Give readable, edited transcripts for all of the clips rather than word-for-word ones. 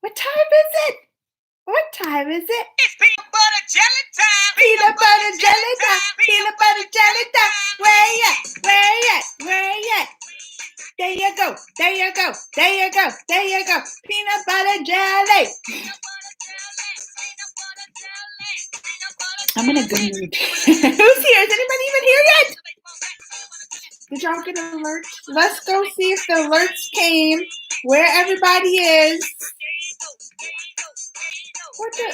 What time is it? What time is it? It's peanut butter jelly time. Peanut butter jelly time. Peanut butter jelly time. Where you at? Where you at? Where you at? There you go. There you go. There you go. There you go. Peanut butter jelly. I'm in a good mood. Who's here? Is anybody even here yet? Did y'all get an alert? Let's go see if the alerts came. Where everybody is.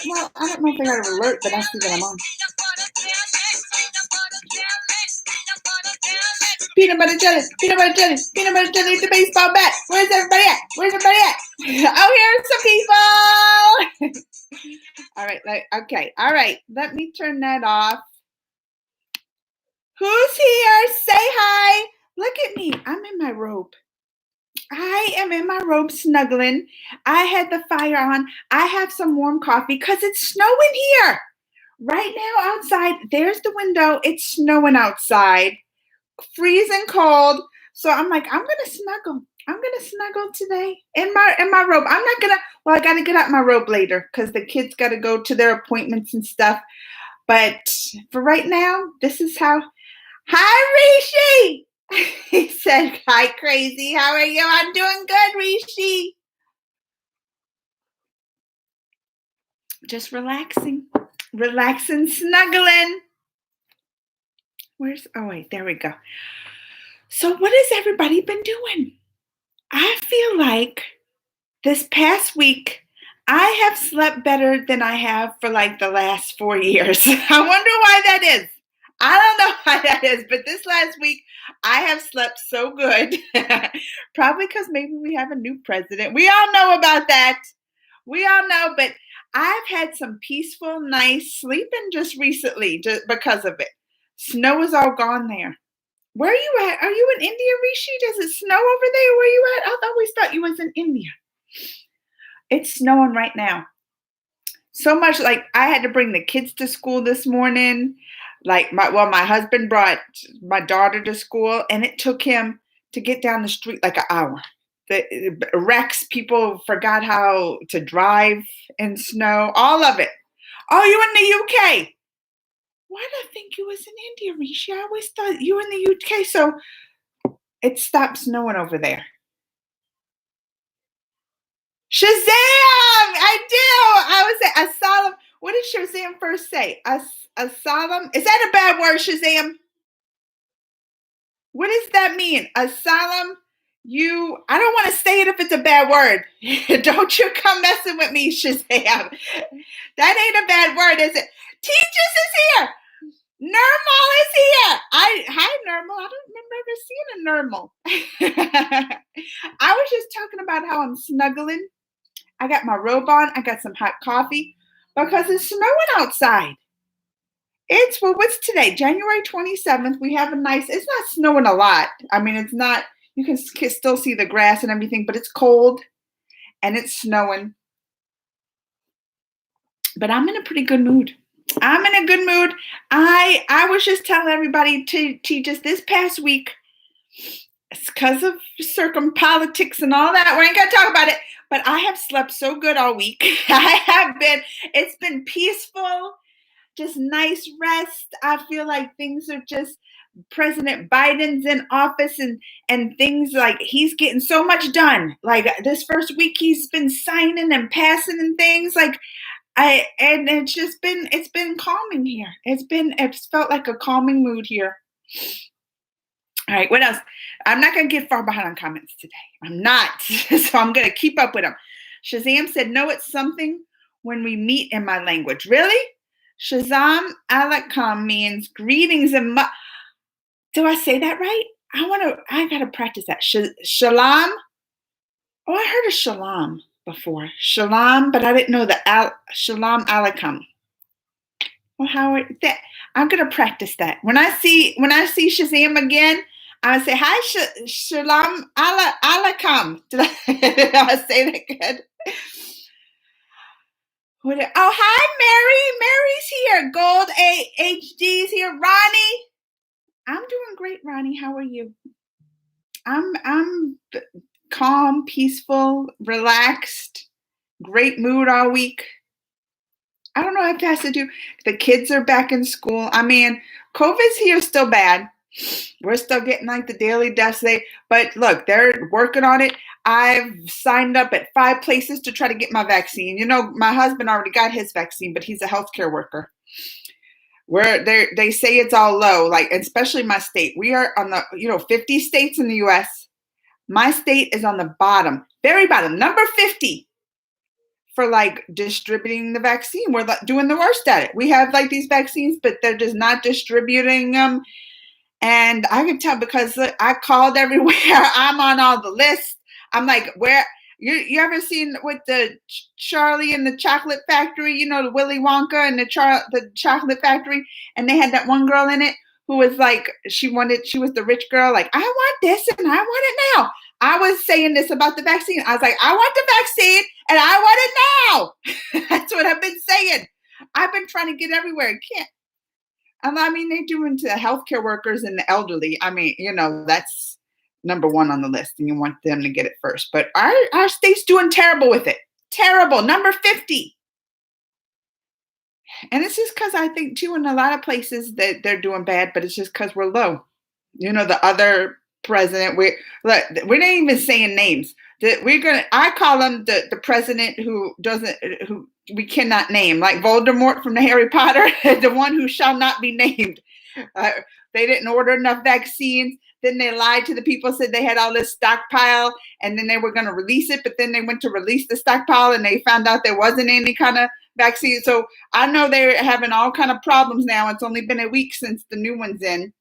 Well, I don't know if they got an alert, but I see that I'm on. Peanut butter jelly, peanut butter jelly, peanut butter jelly, the baseball bat. Where's everybody at? Where's everybody at? Oh, here's some people. All right, okay, all right. Let me turn that off. Who's here? Say hi. Look at me. I'm in my robe. I am in my robe snuggling. I had the fire on. I have some warm coffee because it's snowing here. Right now outside, there's the window. It's snowing outside. Freezing cold. So I'm like, I'm gonna snuggle. I'm gonna snuggle today in my robe. I'm not gonna. Well, I gotta get out my robe later because the kids gotta go to their appointments and stuff. But for right now, this is how. Hi, Rishi. He said, "Hi, crazy. How are you? I'm doing good, Rishi. Just relaxing, snuggling." Oh wait, there we go. So what has everybody been doing? I feel like this past week, I have slept better than I have for like the last 4 years. I wonder why that is. I don't know why that is, but this last week, I have slept so good. Probably because maybe we have a new president. We all know about that. We all know, but I've had some peaceful, nice sleeping just recently just because of it. Snow is all gone there. Where are you at? Are you in India, Rishi? Does it snow over there? Where you at? I always thought you was in India. It's snowing right now. So much like I had to bring the kids to school this morning. Like my husband brought my daughter to school, and it took him to get down the street like an hour. The Rex people forgot how to drive in snow. All of it. Oh, you in the UK? Why did I think you was in India, Rishi? I always thought you were in the UK. So it stopped snowing over there. Shazam! I do. I was at Asylum. What did Shazam first say? Asylum? Is that a bad word, Shazam? What does that mean? Asylum? I don't want to say it if it's a bad word. Don't you come messing with me, Shazam. That ain't a bad word, is it? Teachers is here. Nirmal is here. Hi, Nirmal. I don't remember ever seeing a Nirmal. I was just talking about how I'm snuggling. I got my robe on. I got some hot coffee because it's snowing outside. What's today? January 27th. We have it's not snowing a lot. I mean, it's not, you can still see the grass and everything, but it's cold and it's snowing. But I'm in a pretty good mood. I'm in a good mood. I was just telling everybody to just this past week, it's because of politics and all that. We ain't gonna talk about it. But I have slept so good all week. It's been peaceful, just nice rest. I feel like things are just, President Biden's in office and things like he's getting so much done. Like this first week he's been signing and passing and things like and it's been calming here. It's felt like a calming mood here. All right, what else? I'm not going to get far behind on comments today. I'm not. So I'm going to keep up with them. Shazam said, no, it's something when we meet in my language. Really? Shazam alaikum means greetings and do I say that right? I got to practice that. Shalom. Oh, I heard of shalom before. Shalom, but I didn't know the shalom alaikum. Well, I'm going to practice that. When I see Shazam again, I would say, hi, shalom alaikum. Did I say that good? Oh, hi, Mary. Mary's here. Gold HD's here. Ronnie. I'm doing great, Ronnie. How are you? I'm calm, peaceful, relaxed, great mood all week. I don't know if it has to do. The kids are back in school. I mean, COVID's here still bad. We're still getting like the daily deaths. But look, they're working on it. I've signed up at 5 places to try to get my vaccine. You know, my husband already got his vaccine, but he's a healthcare worker. Where they say it's all low, like especially my state. We are on the 50 states in the U.S. My state is on the bottom, very bottom, number 50 for like distributing the vaccine. We're doing the worst at it. We have like these vaccines, but they're just not distributing them. And I can tell because I called everywhere. I'm on all the lists. I'm like, where you ever seen with the Charlie and the Chocolate Factory? You know, the Willy Wonka and the Chocolate Factory, and they had that one girl in it who was like, she was the rich girl. Like, I want this and I want it now. I was saying this about the vaccine. I was like, I want the vaccine and I want it now. That's what I've been saying. I've been trying to get everywhere. Can't. I mean, they do into the healthcare workers and the elderly. I mean, that's number one on the list, and you want them to get it first. But our state's doing terrible with it. Terrible. Number 50. And it's just because I think, too, in a lot of places that they're doing bad, but it's just because we're low. The other president, we're not even saying names. I call him the president who we cannot name, like Voldemort from the Harry Potter, the one who shall not be named. They didn't order enough vaccines. Then they lied to the people, said they had all this stockpile, and then they were going to release it. But then they went to release the stockpile, and they found out there wasn't any kind of vaccine. So I know they're having all kind of problems now. It's only been a week since the new one's in.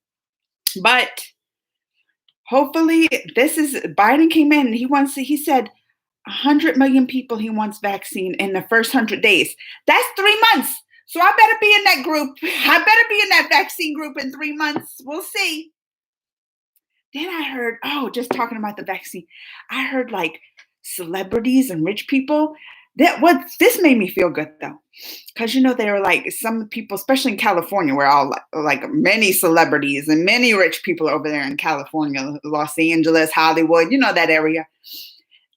But hopefully Biden came in and he said 100 million people he wants vaccine in the first 100 days. That's 3 months. So I better be in that group. I better be in that vaccine group in 3 months. We'll see. Then I heard, just talking about the vaccine, I heard like celebrities and rich people. This made me feel good though. Because, they were like some people, especially in California, where all like many celebrities and many rich people over there in California, Los Angeles, Hollywood, that area.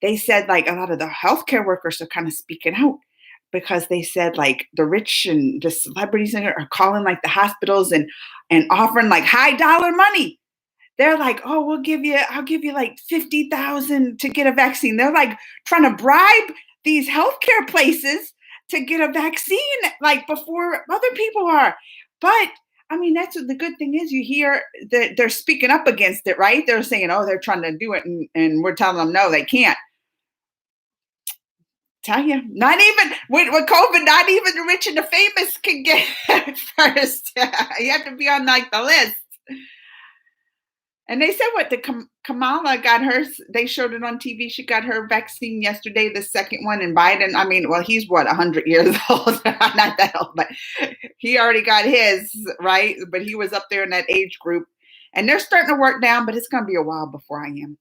They said like a lot of the healthcare workers are kind of speaking out because they said like the rich and the celebrities are calling like the hospitals and offering like high dollar money. They're like, I'll give you like 50,000 to get a vaccine. They're like trying to bribe these healthcare places to get a vaccine like before other people are. But I mean, that's what the good thing is. You hear that they're speaking up against it, right? They're saying, they're trying to do it. And we're telling them, no, they can't. Tell you, not even with COVID, not even the rich and the famous can get it first. You have to be on like the list. And they said Kamala got hers. They showed it on TV. She got her vaccine yesterday, the second one. And Biden, I mean, well, he's 100 years old? Not that old, but he already got his, right? But he was up there in that age group. And they're starting to work down, but it's going to be a while before I am.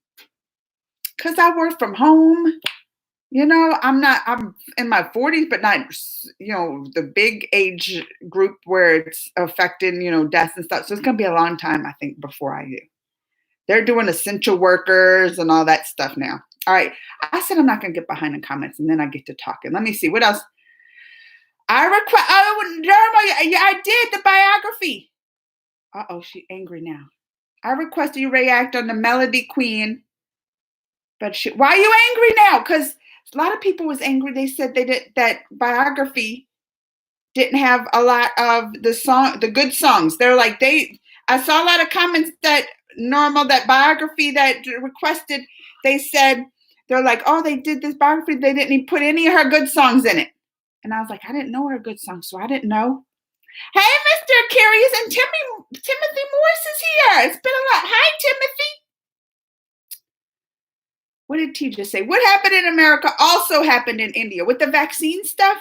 Because I work from home. I'm in my 40s, but not, the big age group where it's affecting, deaths and stuff. So it's going to be a long time, I think, before I do. They're doing essential workers and all that stuff now. All right. I said I'm not going to get behind the comments, and then I get to talking. Let me see. What else? I did the biography. She's angry now. I requested you react on the Melody Queen. But why are you angry now? Because a lot of people was angry. They said that biography didn't have a lot of the good songs. They're like, I saw a lot of comments that biography that requested, they said, they're like, they did this biography. They didn't even put any of her good songs in it. And I was like, I didn't know her good songs, so I didn't know. Hey, Mr. Curious, and Timothy Morris is here. It's been a lot. Hi, Timothy. What did T just say? What happened in America also happened in India with the vaccine stuff?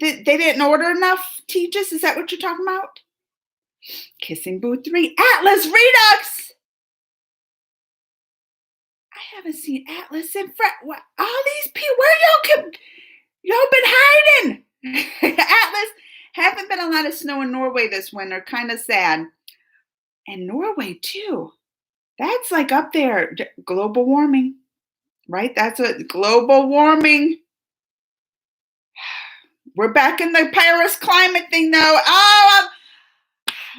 They didn't order enough, Tejas? Is that what you're talking about? Kissing Booth 3. Atlas Redux! I haven't seen Atlas in front. What? All these people, where y'all been hiding? Atlas, haven't been a lot of snow in Norway this winter. Kind of sad. And Norway, too. That's like up there. Global warming. right? That's what global warming. We're back in the Paris climate thing though. Oh,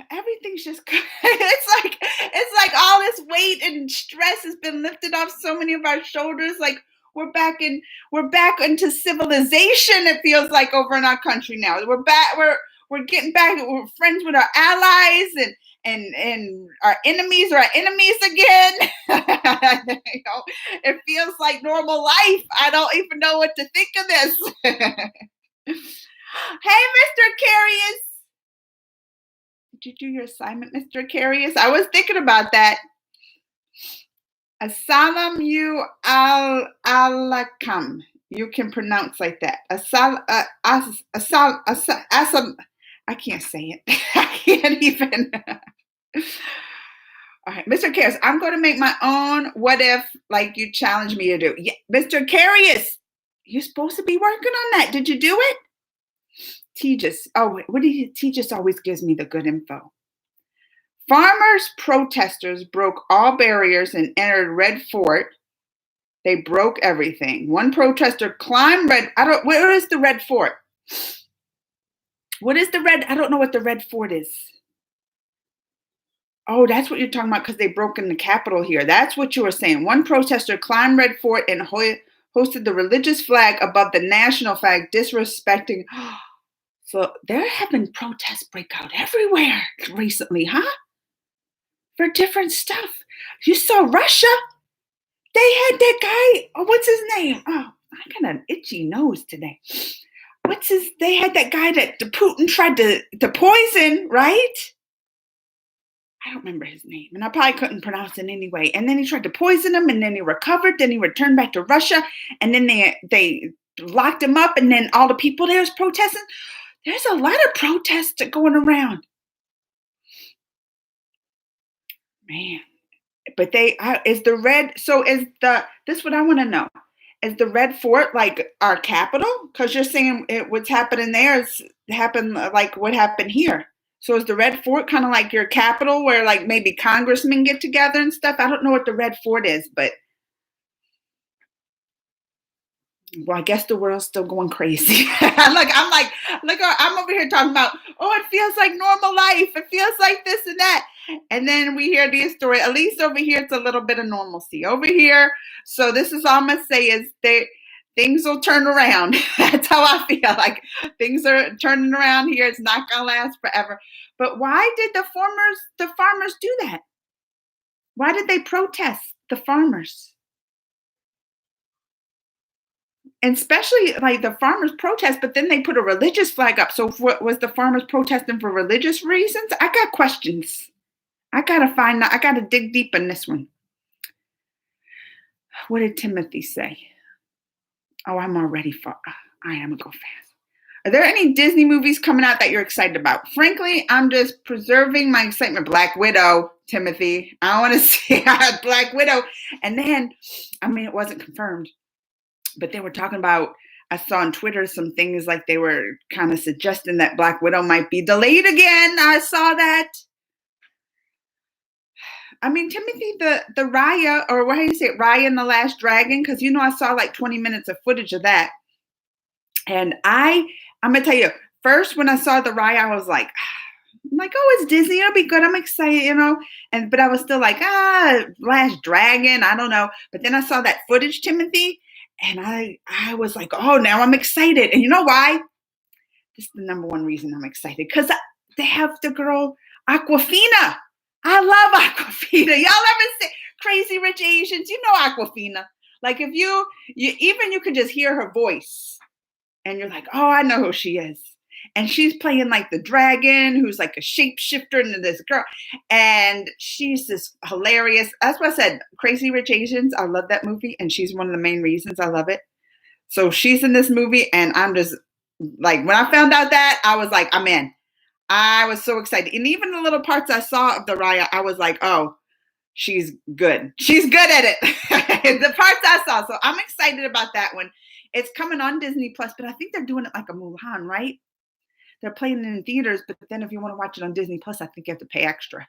everything's just it's like all this weight and stress has been lifted off so many of our shoulders. Like we're back into civilization. It feels like over in our country now. We're getting back. We're friends with our allies and our enemies are our enemies again. It feels like normal life. I don't even know what to think of this. Hey, Mr. Carius. Did you do your assignment, Mr. Carius? I was thinking about that. Assalamu alaikum. You can pronounce like that. I can't say it. I can't even. All right, Mr. Carius, I'm going to make my own what if like you challenge me to do. Yeah, Mr. Carius, you're supposed to be working on that. Did you do it? Tejas. Oh, Tejas always gives me the good info. Farmers protesters broke all barriers and entered Red Fort. They broke everything. One protester climbed where is the Red Fort? What is the red? I don't know what the Red Fort is. Oh, that's what you're talking about because they broke in the Capitol here. That's what you were saying. One protester climbed Red Fort and hoisted the religious flag above the national flag, disrespecting. So there have been protests break out everywhere recently, huh? For different stuff. You saw Russia. They had that guy. Oh, what's his name? Oh, I got an itchy nose today. They had that guy that Putin tried to poison, right? I don't remember his name, and I probably couldn't pronounce it anyway. And then he tried to poison him, and then he recovered. Then he returned back to Russia, and then they locked him up, and then all the people there was protesting. There's a lot of protests going around. Man, but this is what I want to know. Is the Red Fort like our capital? Because you're saying what's happening there is happened like what happened here. So is the Red Fort kind of like your capital where like maybe congressmen get together and stuff? I don't know what the Red Fort is, but well, I guess the world's still going crazy. I'm over here talking about, oh, it feels like normal life. It feels like this and that. And then we hear these stories. At least over here, it's a little bit of normalcy. Over here, so this is all I'm going to say is things will turn around. That's how I feel. Like things are turning around here. It's not going to last forever. But why did the farmers do that? Why did they protest, the farmers? And especially like the farmers protest, but then they put a religious flag up. So was the farmers protesting for religious reasons? I got questions. I got to dig deep in this one. What did Timothy say? Oh, I'm already far. I am going to go fast. Are there any Disney movies coming out that you're excited about? Frankly, I'm just preserving my excitement. Black Widow, Timothy. I want to see Black Widow. And then, it wasn't confirmed. But they were talking about, I saw on Twitter some things like they were kind of suggesting that Black Widow might be delayed again. I saw that. Timothy, the Raya, or what do you say, Raya and the Last Dragon? Because, I saw like 20 minutes of footage of that. And I'm going to tell you, first when I saw the Raya, I was like, oh, it's Disney. It'll be good. I'm excited, but I was still like, Last Dragon. I don't know. But then I saw that footage, Timothy. And I was like, oh, now I'm excited. And you know why? This is the number one reason I'm excited. Because they have the girl, Awkwafina. I love Awkwafina. Y'all ever see Crazy Rich Asians? You know Awkwafina. Like if you can just hear her voice. And you're like, oh, I know who she is. And she's playing like the dragon who's like a shapeshifter into this girl. And she's just hilarious. That's what I said. Crazy Rich Asians. I love that movie. And she's one of the main reasons I love it. So she's in this movie. And I'm just like, when I found out that, I was like, I'm in. I was so excited. And even the little parts I saw of the Raya, I was like, oh, she's good. She's good at it. The parts I saw. So I'm excited about that one. It's coming on Disney Plus, but I think they're doing it like a Mulan, right? They're playing it in theaters, but then if you want to watch it on Disney Plus, I think you have to pay extra.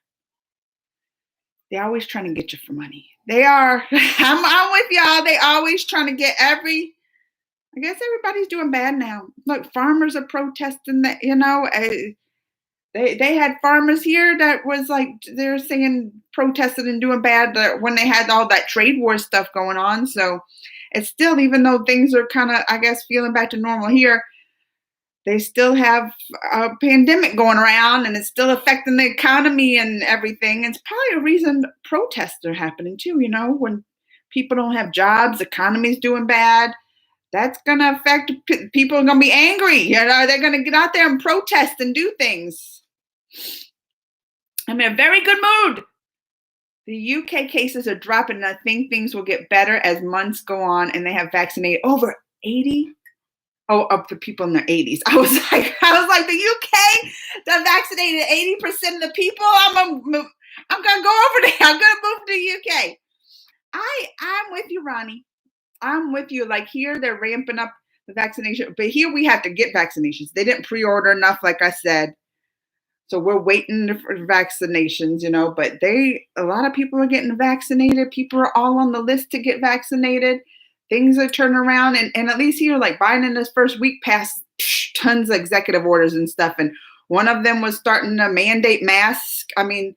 They're always trying to get you for money. They are. I'm with y'all. how they always trying to get I guess everybody's doing bad now. Look, farmers are protesting that, they had farmers here that was like, they're saying protested and doing bad when they had all that trade war stuff going on. So it's still, even though things are kind of, I guess, feeling back to normal here, they still have a pandemic going around and it's still affecting the economy and everything. It's probably a reason protests are happening too, when people don't have jobs, economy's doing bad. That's going to affect people are going to be angry. They're going to get out there and protest and do things. I'm in a very good mood. The UK cases are dropping, and I think things will get better as months go on, and they have vaccinated over 80 of the people in their 80s. I was like, the UK that vaccinated 80% of the people. I'm gonna go over there. I'm gonna move to the UK. I'm with you, Ronnie. I'm with you. Like here, they're ramping up the vaccination, but here we have to get vaccinations. They didn't pre-order enough, like I said. So we're waiting for vaccinations, but a lot of people are getting vaccinated. People are all on the list to get vaccinated. Things are turning around. And at least here, like Biden in his first week passed tons of executive orders and stuff. And one of them was starting to mandate masks. I mean,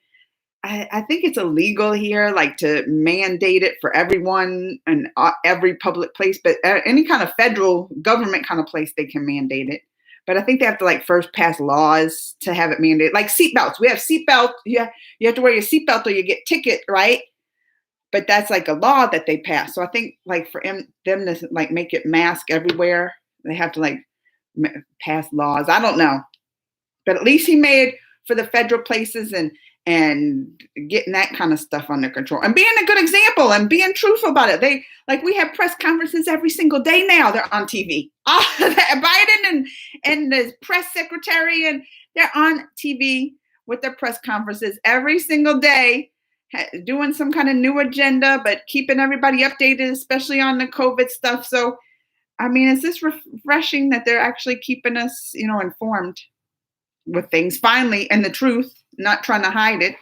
I think it's illegal here, like to mandate it for everyone and every public place, but any kind of federal government kind of place, they can mandate it. But I think they have to first pass laws to have it mandated. Like seatbelts. We have seatbelt. You have to wear your seatbelt or you get ticket, right? But that's like a law that they pass. So I think for them to make it mask everywhere, they have to pass laws. I don't know. But at least he made for the federal places and getting that kind of stuff under control and being a good example and being truthful about it. We have press conferences every single day now. They're on TV. Biden and the press secretary, and they're on TV with their press conferences every single day, doing some kind of new agenda, but keeping everybody updated, especially on the COVID stuff. So, I mean, it's just refreshing that they're actually keeping us, informed with things finally and the truth, not trying to hide it.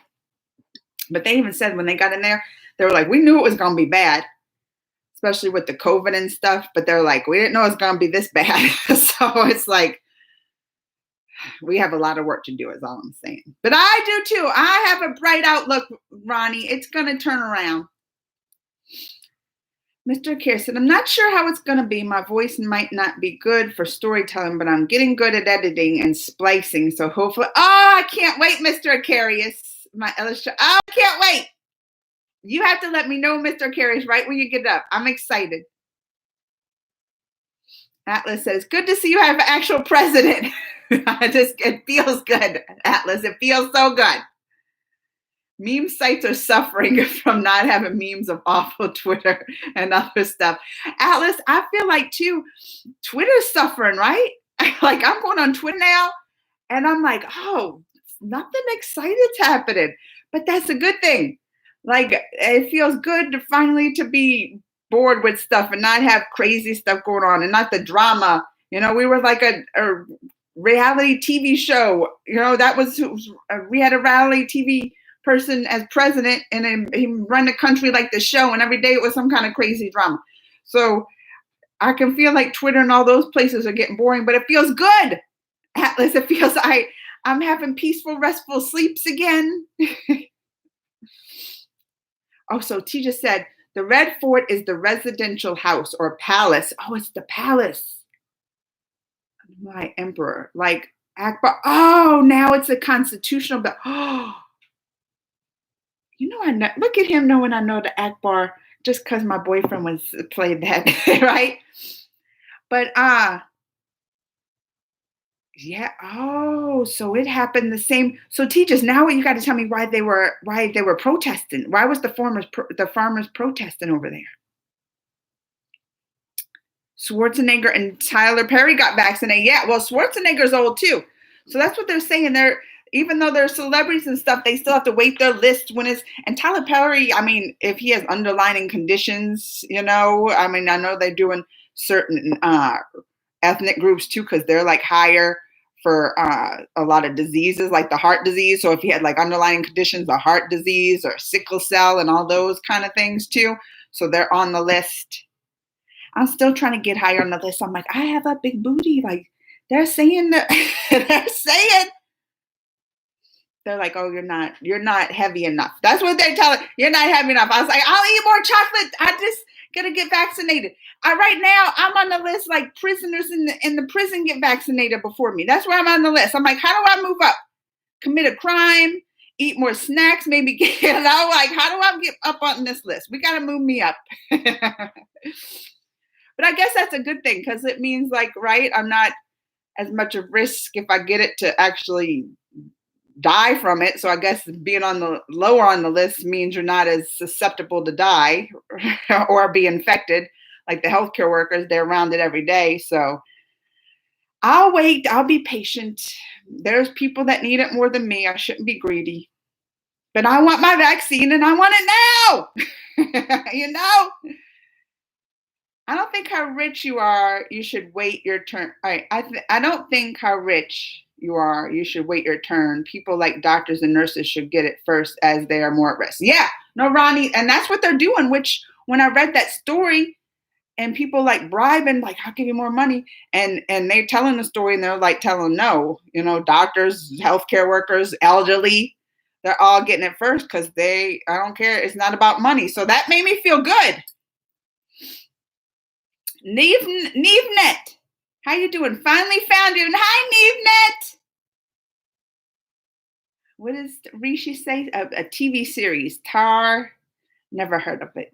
But they even said when they got in there, they were like, we knew it was going to be bad, especially with the COVID and stuff. But they're like, we didn't know it was going to be this bad. So it's like, we have a lot of work to do is all I'm saying. But I do too. I have a bright outlook, Ronnie. It's going to turn around. Mr. Kirsten, I'm not sure how it's going to be. My voice might not be good for storytelling, but I'm getting good at editing and splicing. So hopefully, I can't wait, Mr. Acarius. I can't wait. You have to let me know, Mr. Acarius, right when you get up. I'm excited. Atlas says, good to see you have an actual president. It feels good, Atlas. It feels so good. Meme sites are suffering from not having memes of awful Twitter and other stuff. Atlas, I feel like too, Twitter's suffering, right? I'm going on Twitter now and I'm like, nothing excited's happening, but that's a good thing. It feels good to finally to be bored with stuff and not have crazy stuff going on and not the drama. We were like a reality TV show, we had a reality TV person as president and he run the country like the show, and every day it was some kind of crazy drama. So I can feel like Twitter and all those places are getting boring, but it feels good, Atlas. It feels I'm having peaceful, restful sleeps again. So T just said the Red Fort is the residential house or palace. It's the palace. My emperor, like Akbar. Now it's a constitutional. I know, look at him knowing I know the Akbar just because my boyfriend played that, right? But yeah. So it happened the same. So teachers, now you got to tell me why they were protesting. Why was the farmers protesting over there? Schwarzenegger and Tyler Perry got vaccinated. Yeah, well, Schwarzenegger's old too. So that's what they're saying. Even though they're celebrities and stuff, they still have to wait their list and Tyler Perry, I mean, if he has underlying conditions, I know they're doing certain ethnic groups too, because they're higher for a lot of diseases like the heart disease. So if he had underlying conditions, the heart disease or sickle cell and all those kind of things too. So they're on the list. I'm still trying to get higher on the list. I'm like, I have a big booty. Like they're saying that they're like, oh, you're not heavy enough. That's what they're telling. You're not heavy enough. I was like, I'll eat more chocolate. I just gotta get vaccinated. Right now I'm on the list like prisoners in the prison get vaccinated before me. That's where I'm on the list. I'm like, how do I move up? Commit a crime, eat more snacks, maybe get out. Like, how do I get up on this list? We gotta move me up. But I guess that's a good thing because it means like, right, I'm not as much of risk if I get it to actually die from it. So I guess being on the lower on the list means you're not as susceptible to die or be infected. Like the healthcare workers, they're around it every day. So I'll wait. I'll be patient. There's people that need it more than me. I shouldn't be greedy. But I want my vaccine and I want it now. You know? I don't think how rich you are, you should wait your turn. I don't think how rich you are, you should wait your turn. People like doctors and nurses should get it first as they are more at risk. Yeah, no, Ronnie, and that's what they're doing, which when I read that story and people like bribing, like, I'll give you more money. And they're telling the story and they're like telling no, doctors, healthcare workers, elderly, they're all getting it first because I don't care. It's not about money. So that made me feel good. Nevenet, how you doing? Finally found you. Hi, Nevenet. What does Rishi say? A TV series. Tar. Never heard of it.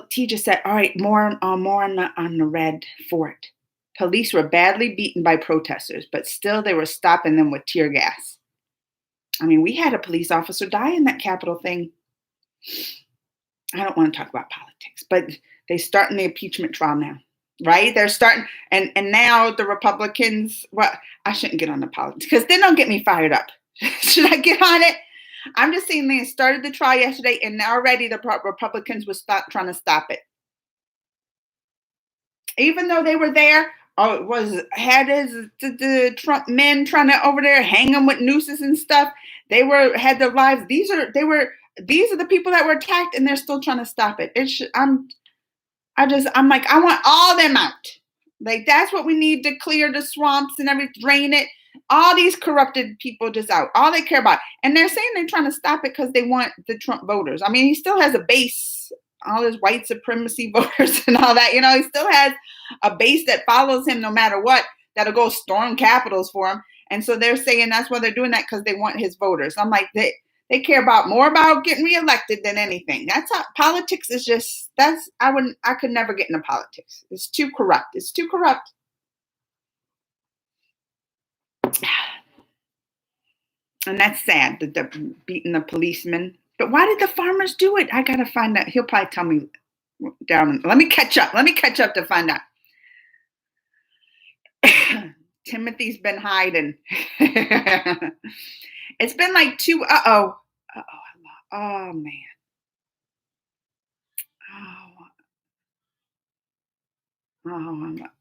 Teacher said, all right, more on the red fort. Police were badly beaten by protesters, but still they were stopping them with tear gas. I mean, we had a police officer die in that Capitol thing. I don't want to talk about politics, but they're starting the impeachment trial now, right? They're starting, and now the Republicans, well, I shouldn't get on the politics because then they'll get me fired up. Should I get on it? I'm just saying they started the trial yesterday and already the Republicans were trying to stop it. Even though they were there, the Trump men trying to over there hang them with nooses and stuff. They had their lives. These are the people that were attacked and they're still trying to stop it. I'm like, I want all them out. Like, that's what we need to clear the swamps and everything, drain it. All these corrupted people just out. All they care about. And they're saying they're trying to stop it because they want the Trump voters. I mean, he still has a base, all his white supremacy voters and all that. He still has a base that follows him no matter what, that'll go storm capitals for him. And so they're saying that's why they're doing that, because they want his voters. I'm like, they care more about getting reelected than anything. That's how politics is just, I could never get into politics. It's too corrupt. It's too corrupt. And that's sad that they're beating the policemen. But why did the farmers do it? I got to find out. He'll probably tell me down. Let me catch up. To find out. Timothy's been hiding. It's been like oh man.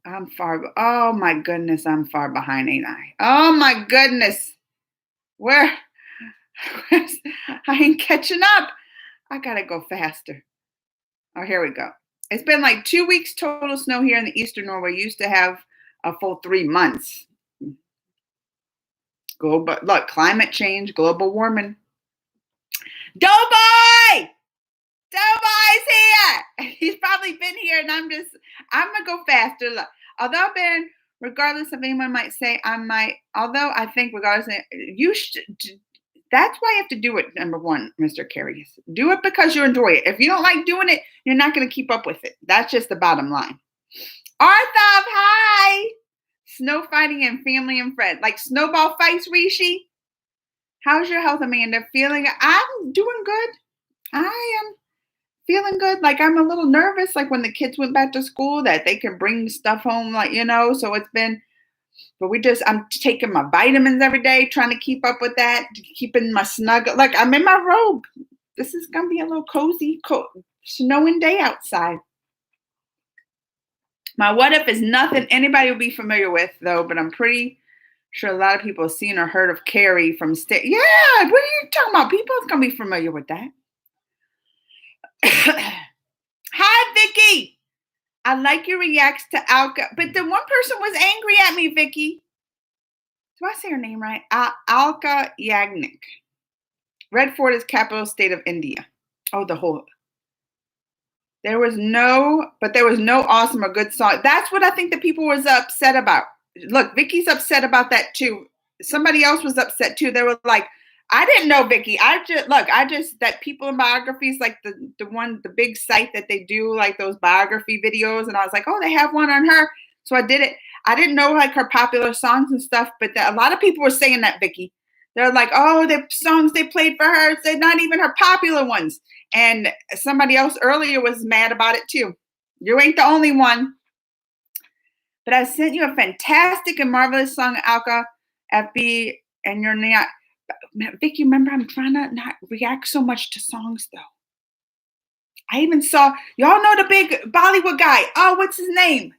I'm far. Oh my goodness, I'm far behind, ain't I? Oh my goodness. I ain't catching up. I gotta go faster. Oh, here we go. It's been like 2 weeks total snow here in the eastern Norway. Used to have a full 3 months. Look, climate change, global warming. Doughboy! Doughboy's here. He's probably been here, and I'm gonna go faster. Look, although Ben, regardless of anyone might say, I think regardless of, you should. That's why you have to do it. Number one, Mr. Carey, do it because you enjoy it. If you don't like doing it, you're not going to keep up with it. That's just the bottom line. Arthav, hi. Snow fighting and family and friends. Like snowball fights, Rishi. How's your health, Amanda? I'm doing good. I am feeling good. Like, I'm a little nervous, like when the kids went back to school, that they could bring stuff home, like, so it's been, but I'm taking my vitamins every day, trying to keep up with that, keeping my snuggle. Like, I'm in my robe. This is going to be a little cozy, snowing day outside. My what if is nothing anybody will be familiar with, though, but I'm pretty sure a lot of people have seen or heard of Carrie from Yeah, what are you talking about? People are going to be familiar with that. Hi, Vicky. I like your reacts to Alka, but the one person was angry at me, Vicky. Do I say her name right? Alka Yagnik. Red Fort is capital state of India. Oh, the whole. There was no awesome or good song. That's what I think the people was upset about. Look, Vicky's upset about that too. Somebody else was upset too. They were like, I didn't know Vicky. I just that people in biographies, like the big site that they do like those biography videos, and I was like, oh, they have one on her. So I did it. I didn't know like her popular songs and stuff, but a lot of people were saying that Vicky. They're like, oh, the songs they played for her, they're not even her popular ones. And somebody else earlier was mad about it too. You ain't the only one. But I sent you a fantastic and marvelous song, Alka, FB, and you're not. Vicky, remember, I'm trying to not react so much to songs, though. I even saw, y'all know the big Bollywood guy. Oh, what's his name?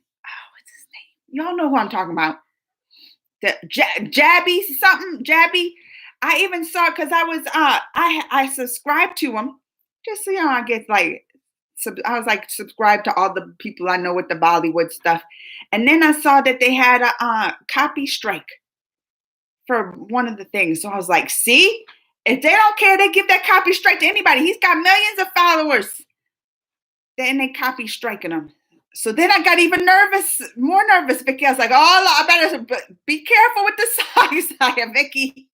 Y'all know who I'm talking about. The Jabby something, Jabby. I even saw it because I was I subscribed to him just so I get like I was like subscribed to all the people I know with the Bollywood stuff, and then I saw that they had a copy strike for one of the things. So I was like, see, if they don't care, they give that copy strike to anybody. He's got millions of followers. Then they copy striking him. So then I got even more nervous, Vicky. I was like, oh, I better be careful with the songs, Vicky.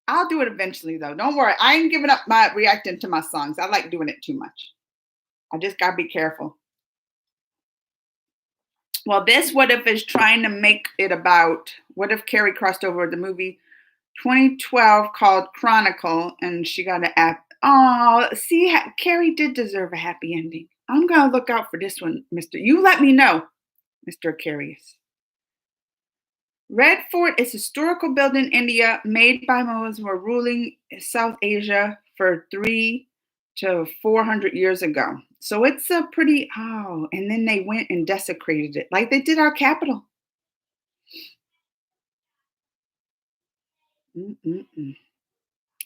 I'll do it eventually, though. Don't worry. I ain't giving up my reacting to my songs. I like doing it too much. I just got to be careful. Well, this What If is trying to make it about what if Carrie crossed over with the movie 2012 called Chronicle, and she got an app. Oh, see, Carrie did deserve a happy ending. I'm going to look out for this one, Mr. You let me know, Mr. Aquarius. Red Fort is a historical building in India made by Mughals who were ruling South Asia for 300 to 400 years ago. So it's a pretty, and then they went and desecrated it like they did our capital.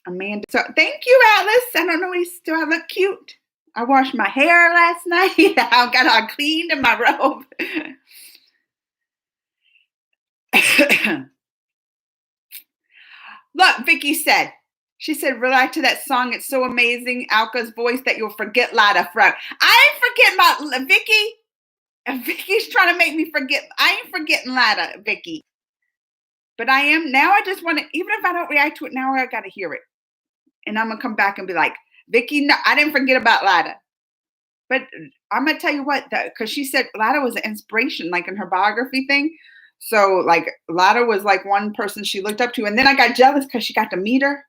Amanda. So thank you, Atlas. I don't know, do I look cute? I washed my hair last night. I got all cleaned in my robe. Look, Vicky said, she said, relate to that song. It's so amazing. Alka's voice that you'll forget Lada forever. I ain't forget my Vicky. Vicky's trying to make me forget. I ain't forgetting Lada, Vicky. But I am now. I just want to, even if I don't react to it now, I got to hear it. And I'm going to come back and be like, Vicky, no, I didn't forget about Lada. But I'm going to tell you what, because she said Lada was an inspiration, like in her biography thing. So like Lada was like one person she looked up to. And then I got jealous because she got to meet her.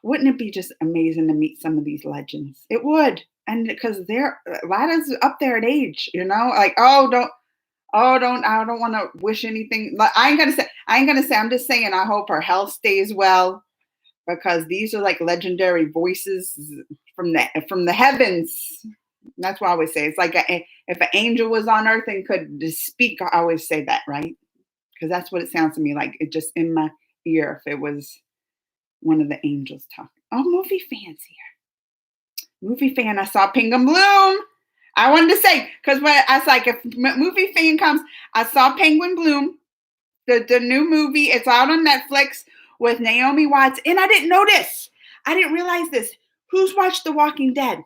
Wouldn't it be just amazing to meet some of these legends? It would. And because Lada's up there in age, like, I don't want to wish anything. I ain't gonna say, I'm just saying, I hope her health stays well, because these are like legendary voices from the heavens. That's what I always say. It's like if an angel was on earth and could speak, I always say that, right? Because that's what it sounds to me like. It just in my ear, if it was one of the angels talking. Oh, movie fans here. Movie fan, I saw Penguin Bloom. I wanted to say, because when I was like, if movie fan comes, I saw Penguin Bloom, the new movie. It's out on Netflix with Naomi Watts. And I didn't know this. I didn't realize this. Who's watched The Walking Dead?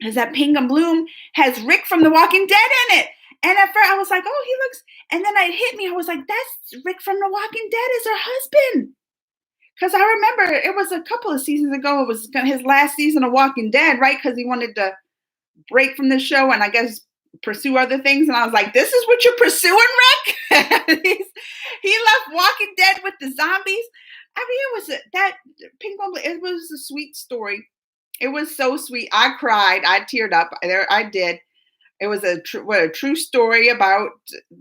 Is that Penguin Bloom has Rick from The Walking Dead in it. And at first I was like, oh, he looks, and then it hit me. I was like, that's Rick from The Walking Dead is her husband. Because I remember it was a couple of seasons ago. It was his last season of Walking Dead, right? Because he wanted to break from the show and I guess pursue other things. And I was like, this is what you're pursuing, Rick? He left Walking Dead with the zombies. I mean, it was a sweet story. It was so sweet. I cried. I teared up. I did. It was a true story about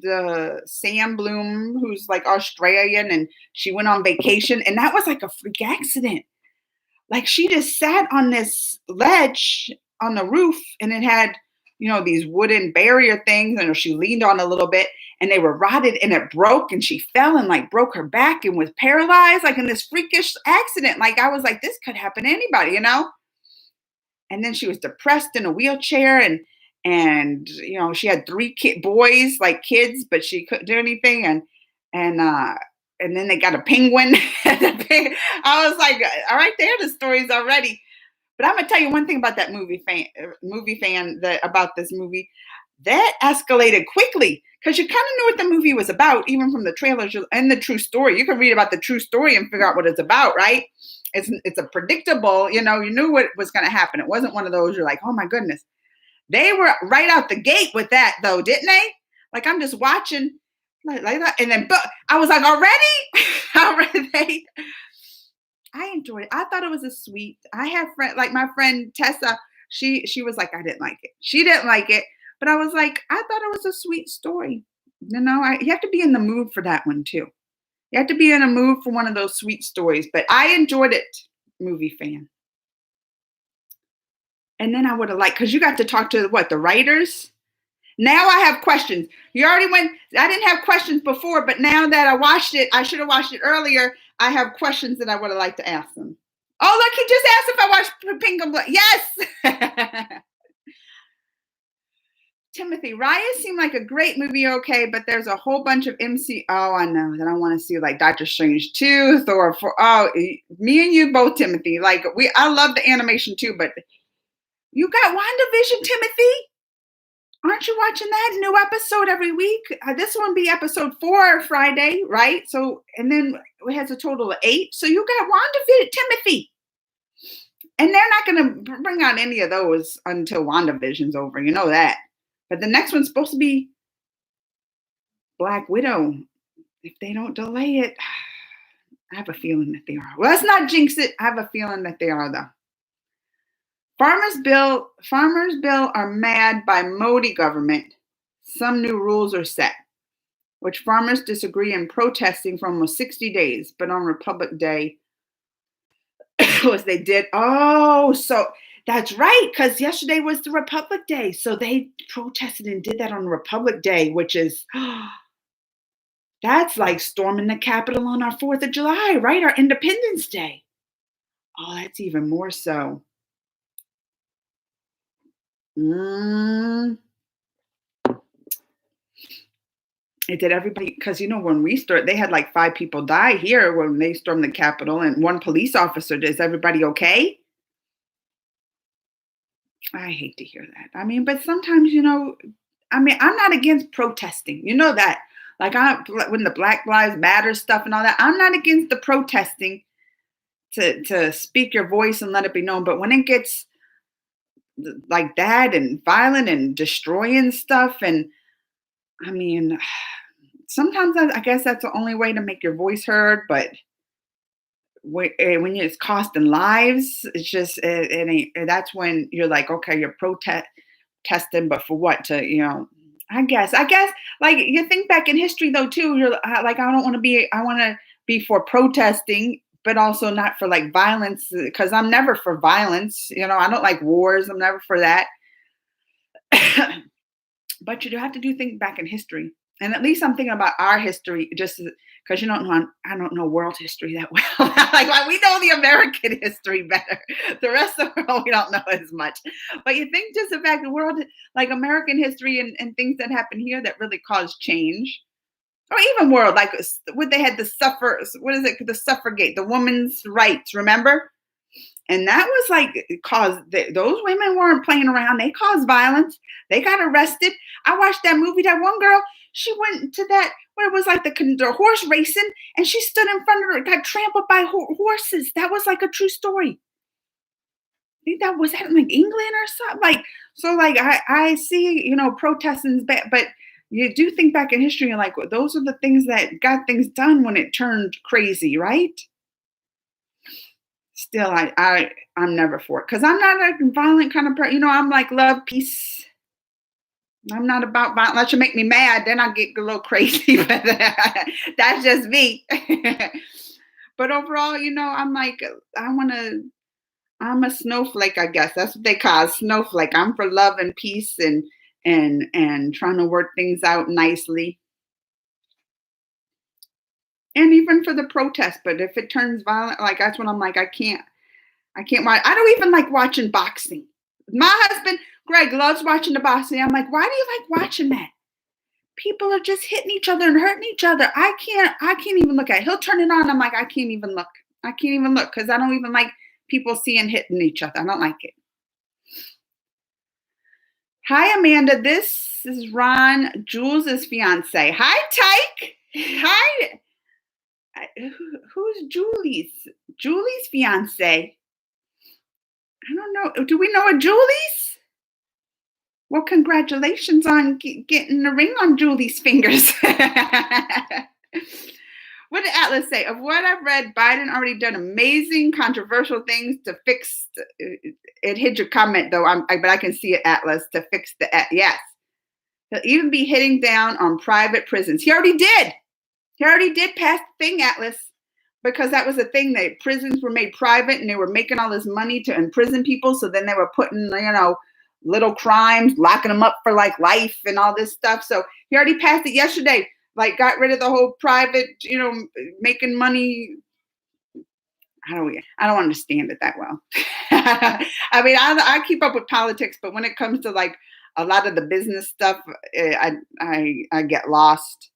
the Sam Bloom, who's like Australian, and she went on vacation, and that was like a freak accident. Like she just sat on this ledge on the roof, and it had, these wooden barrier things, and she leaned on a little bit, and they were rotted, and it broke, and she fell and like broke her back and was paralyzed, like in this freakish accident. Like I was like, this could happen to anybody, and then she was depressed in a wheelchair, and she had three boys, like kids, but she couldn't do anything, and uh and then they got a penguin. I was like, all right, there the stories already. But I'm gonna tell you one thing about that movie fan that about this movie that escalated quickly because you kind of knew what the movie was about, even from the trailers and the true story. You can read about the true story and figure out what it's about, right? It's a predictable, you knew what was going to happen. It wasn't one of those you're like, oh my goodness. They were right out the gate with that though, didn't they? Like I'm just watching like that, and then but I was like, already. I enjoyed it. I thought it was a sweet. I have friend like my friend Tessa. She was like, I didn't like it. She didn't like it, but I was like, I thought it was a sweet story. You have to be in the mood for that one too. You have to be in a mood for one of those sweet stories. But I enjoyed it, movie fan. And then I would have liked because you got to talk to the writers. Now I have questions. You already went. I didn't have questions before, but now that I watched it, I should have watched it earlier. I have questions that I would have liked to ask them. Oh, look, he just asked if I watched Pink and Black. Yes. Timothy, Raya seemed like a great movie, okay, but there's a whole bunch of MC. Oh, I know that I want to see like Doctor Strange 2, Thor 4. Oh, me and you both, Timothy. Like I love the animation too, but you got WandaVision, Timothy. Aren't you watching that new episode every week? This one be episode 4 Friday, right? So, and then it has a total of 8. So you got WandaVision, Timothy. And they're not going to bring out any of those until WandaVision's over. You know that. But the next one's supposed to be Black Widow. If they don't delay it, I have a feeling that they are. Well, let's not jinx it. I have a feeling that they are, though. Farmers bill are mad by Modi government. Some new rules are set, which farmers disagree in protesting for almost 60 days. But on Republic Day, was they did. Oh, so that's right, because yesterday was the Republic Day. So they protested and did that on Republic Day, which is, that's like storming the Capitol on our 4th of July, right? Our Independence Day. Oh, that's even more so. It did everybody, because when we started, they had like 5 people die here when they stormed the Capitol, and 1 police officer. Is everybody okay? I hate to hear that. I mean, but sometimes, I'm not against protesting. You know that. Like when the Black Lives Matter stuff and all that, I'm not against the protesting to speak your voice and let it be known. But when it gets like that and violent and destroying stuff, and I mean, sometimes I guess that's the only way to make your voice heard. But when it's costing lives, it's just that's when you're like, okay, you're protesting, but for what? I guess like you think back in history though too. You're like, I want to be for protesting, but also not for like violence, because I'm never for violence. I don't like wars. I'm never for that. But you have to think back in history. And at least I'm thinking about our history, just because I don't know world history that well. like we know the American history better. The rest of the world we don't know as much. But you think just about the world, like American history and things that happen here that really caused change, or even world, like what they had the suffragette, the women's rights. Remember? And that was like, those women weren't playing around. They caused violence. They got arrested. I watched that movie. That one girl, she went to that, where it was like the horse racing, and she stood in front of her, got trampled by horses. That was like a true story. I think that was in like England or something. Like, so like I see, protesting, but you do think back in history and like, those are the things that got things done when it turned crazy, right? Still, I'm never for it, because I'm not a violent kind of person. I'm like love, peace. I'm not about violence. That should make me mad. Then I get a little crazy, but that's just me. But overall, I'm like, I'm a snowflake, I guess. That's what they call a snowflake. I'm for love and peace and trying to work things out nicely. And even for the protest, but if it turns violent, like that's when I'm like, I can't watch. I don't even like watching boxing. My husband, Greg, loves watching the boxing. I'm like, why do you like watching that? People are just hitting each other and hurting each other. I can't even look at it. He'll turn it on. I'm like, I can't even look. I can't even look because I don't even like people seeing hitting each other. I don't like it. Hi, Amanda. This is Ron, Jules' fiance. Hi, Tyke. Hi. Who's Julie's? Julie's fiance. I don't know. Do we know a Julie's? Well, congratulations on getting the ring on Julie's fingers. What did Atlas say? Of what I've read, Biden already done amazing, controversial things to fix. It hid your comment though, but I can see it, Atlas, to fix the yes. He'll even be hitting down on private prisons. He already did. He already did pass the thing, Atlas, because that was the thing. That prisons were made private, and they were making all this money to imprison people. So then they were putting, little crimes, locking them up for like life and all this stuff. So he already passed it yesterday. Like got rid of the whole private, making money. I don't understand it that well. I mean, I keep up with politics, but when it comes to like a lot of the business stuff, I get lost.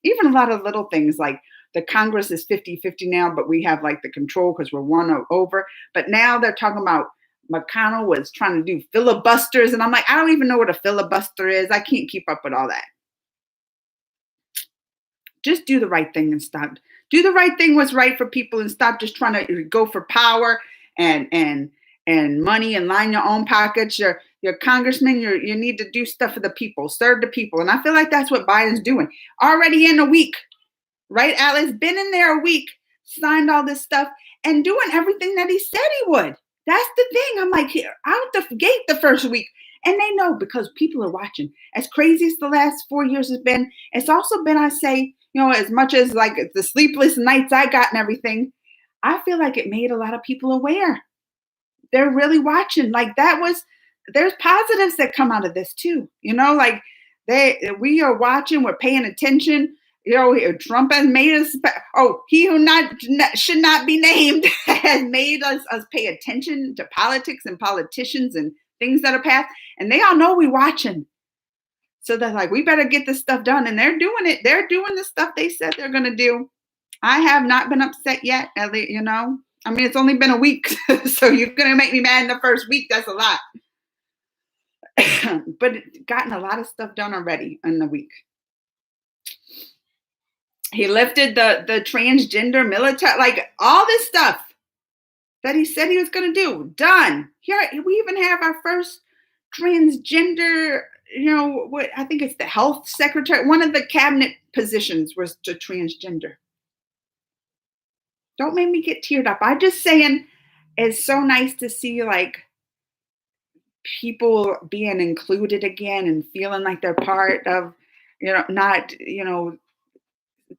Even a lot of little things like the Congress is 50-50 now, but we have like the control because we're one over. But now they're talking about McConnell was trying to do filibusters. And I'm like, I don't even know what a filibuster is. I can't keep up with all that. Just do the right thing and stop. Do the right thing, what's right for people, and stop just trying to go for power and money and line your own pockets. Your congressman, you need to do stuff for the people, serve the people. And I feel like that's what Biden's doing. Already in a week, right, Alice? Been in there a week, signed all this stuff, and doing everything that he said he would. That's the thing. I'm like, out the gate the first week. And they know because people are watching. As crazy as the last 4 years has been, it's also been, I say, as much as like the sleepless nights I got and everything, I feel like it made a lot of people aware. They're really watching. Like there's positives that come out of this too. Like we are watching, we're paying attention. Trump has made us, he who should not be named has made us pay attention to politics and politicians and things that are passed. And they all know we watching. So they're like, we better get this stuff done. And they're doing it. They're doing the stuff they said they're going to do. I have not been upset yet, Ellie, I mean, it's only been a week. So you're going to make me mad in the first week. That's a lot. But gotten a lot of stuff done already in the week. He lifted the transgender military, like all this stuff that he said he was going to do. Done. Here, we even have our first transgender, what I think it's the health secretary. One of the cabinet positions was to transgender. Don't make me get teared up. I'm just saying it's so nice to see like people being included again and feeling like they're part of, not,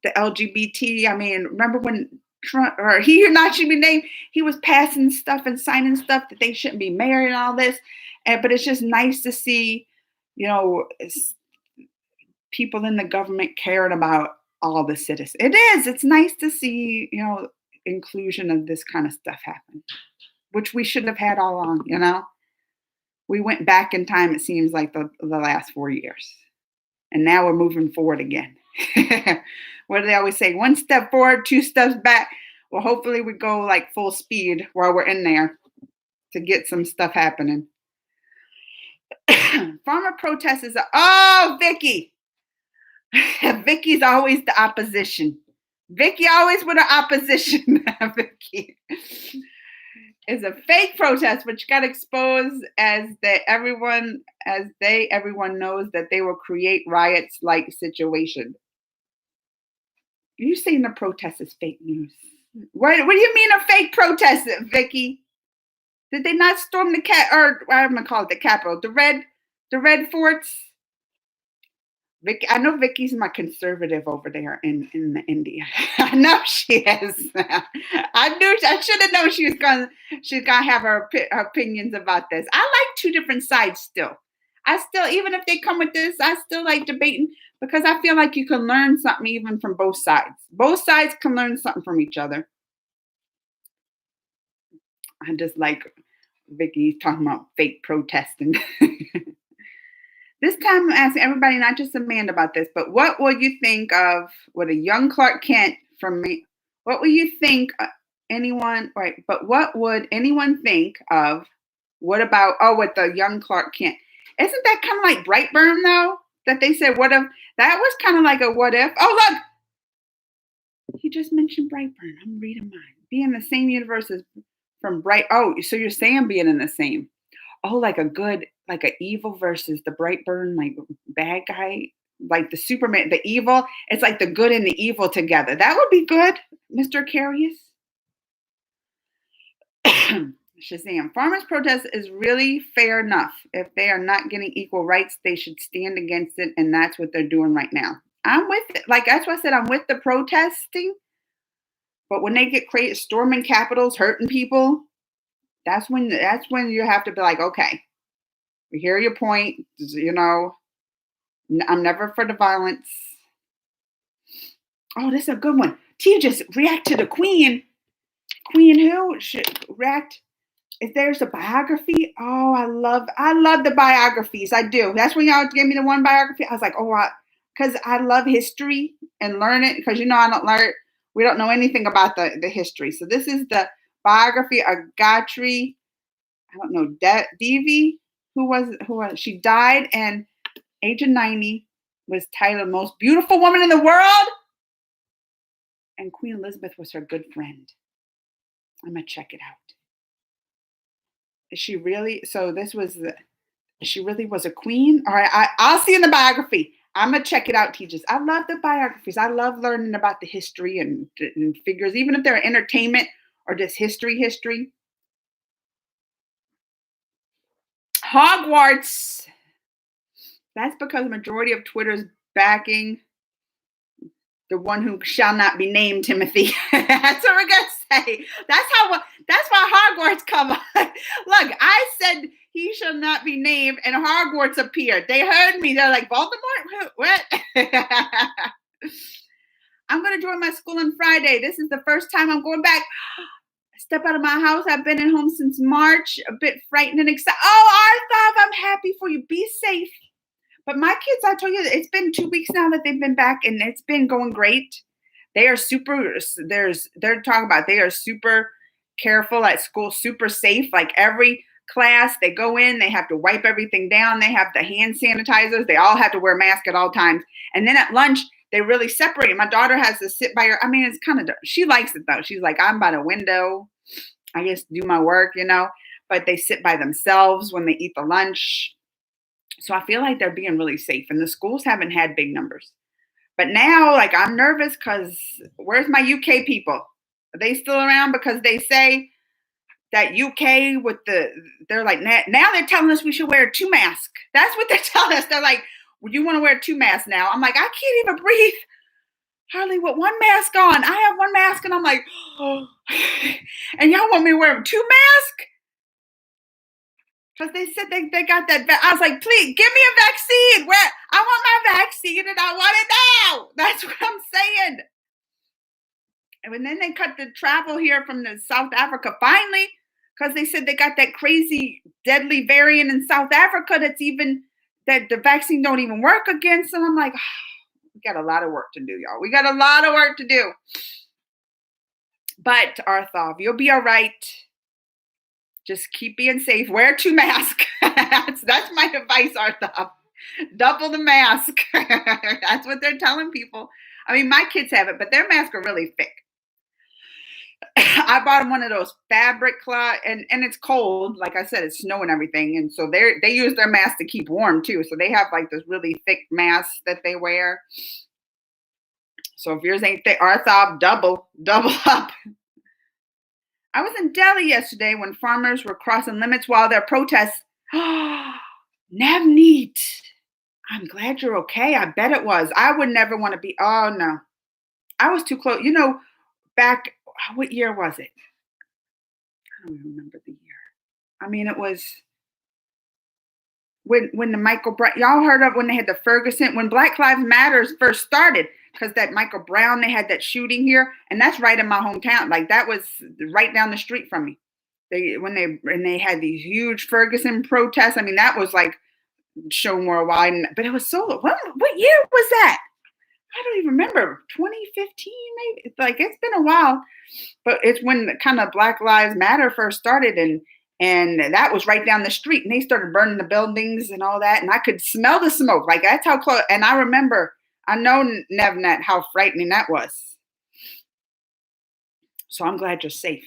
the LGBT. I mean, remember when Trump, or he or not should be named, he was passing stuff and signing stuff that they shouldn't be married and all this. But it's just nice to see, people in the government caring about all the citizens. It's nice to see, inclusion of this kind of stuff happen, which we should have had all along, We went back in time, it seems like the last 4 years. And now we're moving forward again. What do they always say? 1 step forward, 2 steps back. Well, hopefully we go like full speed while we're in there to get some stuff happening. Farmer protest is Vicky. Vicky's always the opposition. Vicky always with the opposition. Vicky is a fake protest, which got exposed as everyone knows that they will create riots like situation. You saying the protest is fake news? What do you mean a fake protest, Vicky? Did they not storm the I'm gonna call it the Capitol, the red forts? Vicky, I know Vicky's my conservative over there in India. I know she is. I should have known she's gonna have her opinions about this. I like 2 different sides still. Even if they come with this, I still like debating because I feel like you can learn something even from both sides. Both sides can learn something from each other. I just like Vicky's talking about fake protesting. This time I'm asking everybody, not just Amanda, about this, but what would you think of what a young Clark Kent from me? What would you think anyone, right? But what would anyone think of, what about, with the young Clark Kent? Isn't that kind of like Brightburn though? That they said, what if, that was kind of like a what if. Oh, look, he just mentioned Brightburn. I'm reading mine. Be in the same universe as from Bright. Oh, so you're saying being in the same. Oh, like a good, like a evil versus the Brightburn, like bad guy, like the Superman, the evil. It's like the good and the evil together. That would be good, Mr. Carius. Shazam. Farmers' protest is really fair enough. If they are not getting equal rights, they should stand against it, and that's what they're doing right now. I'm with it. Like, that's why I said I'm with the protesting. But when they get crazy, storming capitals, hurting people, that's when you have to be like, okay, we hear your point. You know, I'm never for the violence. Oh, this is a good one. Tia just react to the Queen. Queen who should react? If there's a biography, oh, I love the biographies. I do. That's when y'all gave me the one biography. I was like, because I love history and learn it. Because we don't know anything about the history. So this is the biography of Gayatri. I don't know, Devi, who was she died and age of 90, was titled Most Beautiful Woman in the World. And Queen Elizabeth was her good friend. I'm gonna check it out. Is she really? So she really was a queen? All right, I'll see in the biography. I'm gonna check it out, teachers. I love the biographies. I love learning about the history and figures, even if they're entertainment or just history. Hogwarts. That's because the majority of Twitter's backing the one who shall not be named, Timothy. That's what we're gonna say. That's why Hogwarts come on. Look, I said he shall not be named, and Hogwarts appeared. They heard me. They're like, Voldemort? What? I'm gonna join my school on Friday. This is the first time I'm going back. Step out of my house. I've been at home since March. A bit frightened and excited. Oh, Arthur, I'm happy for you. Be safe. But my kids, I told you, it's been 2 weeks now that they've been back, and it's been going great. They are they're talking about they are super careful at school, super safe. Like every class they go in, they have to wipe everything down. They have the hand sanitizers. They all have to wear a mask at all times. And then at lunch, they really separate. My daughter has to sit by her. I mean, it's kind of, she likes it though. She's like, I'm by the window. I just do my work, but they sit by themselves when they eat the lunch. So I feel like they're being really safe, and the schools haven't had big numbers. But now, like, I'm nervous because where's my UK people? Are they still around? Because they say that UK they're like, now they're telling us we should wear 2 masks. That's what they're telling us. They're like, well, you want to wear 2 masks now? I'm like, I can't even breathe hardly with 1 mask on. I have 1 mask, and I'm like, oh. And y'all want me to wear 2 masks? Because they said they got that. I was like, please give me a vaccine. Where I want my vaccine and I want it now. That's what I'm saying. And then they cut the travel here from the South Africa finally, because they said they got that crazy deadly variant in South Africa that the vaccine don't even work against. And I'm like, we got a lot of work to do, y'all. We got a lot of work to do. But Arthur, you'll be all right. Just keep being safe. Wear 2 masks. That's my advice, Arthur. Double the mask. That's what they're telling people. I mean, my kids have it, but their masks are really thick. I bought them one of those fabric cloth, and it's cold. Like I said, it's snow and everything. And so they use their mask to keep warm too. So they have like this really thick mask that they wear. So if yours ain't thick, Arthur, double up. I was in Delhi yesterday when farmers were crossing limits while their protests. Navneet, I'm glad you're okay. I bet it was. I would never want to be. Oh, no. I was too close. Back, what year was it? I don't even remember the year. I mean, it was when the Michael Brown, y'all heard of when they had the Ferguson, when Black Lives Matters first started. Because that Michael Brown, they had that shooting here, and that's right in my hometown. Like, that was right down the street from me. When they had these huge Ferguson protests. I mean, that was like shown worldwide, but it was so. What year was that? I don't even remember. 2015, maybe. It's like it's been a while, but it's when the kind of Black Lives Matter first started, and that was right down the street, and they started burning the buildings and all that, and I could smell the smoke. Like that's how close. And I remember, I know Nevnet, how frightening that was. So I'm glad you're safe.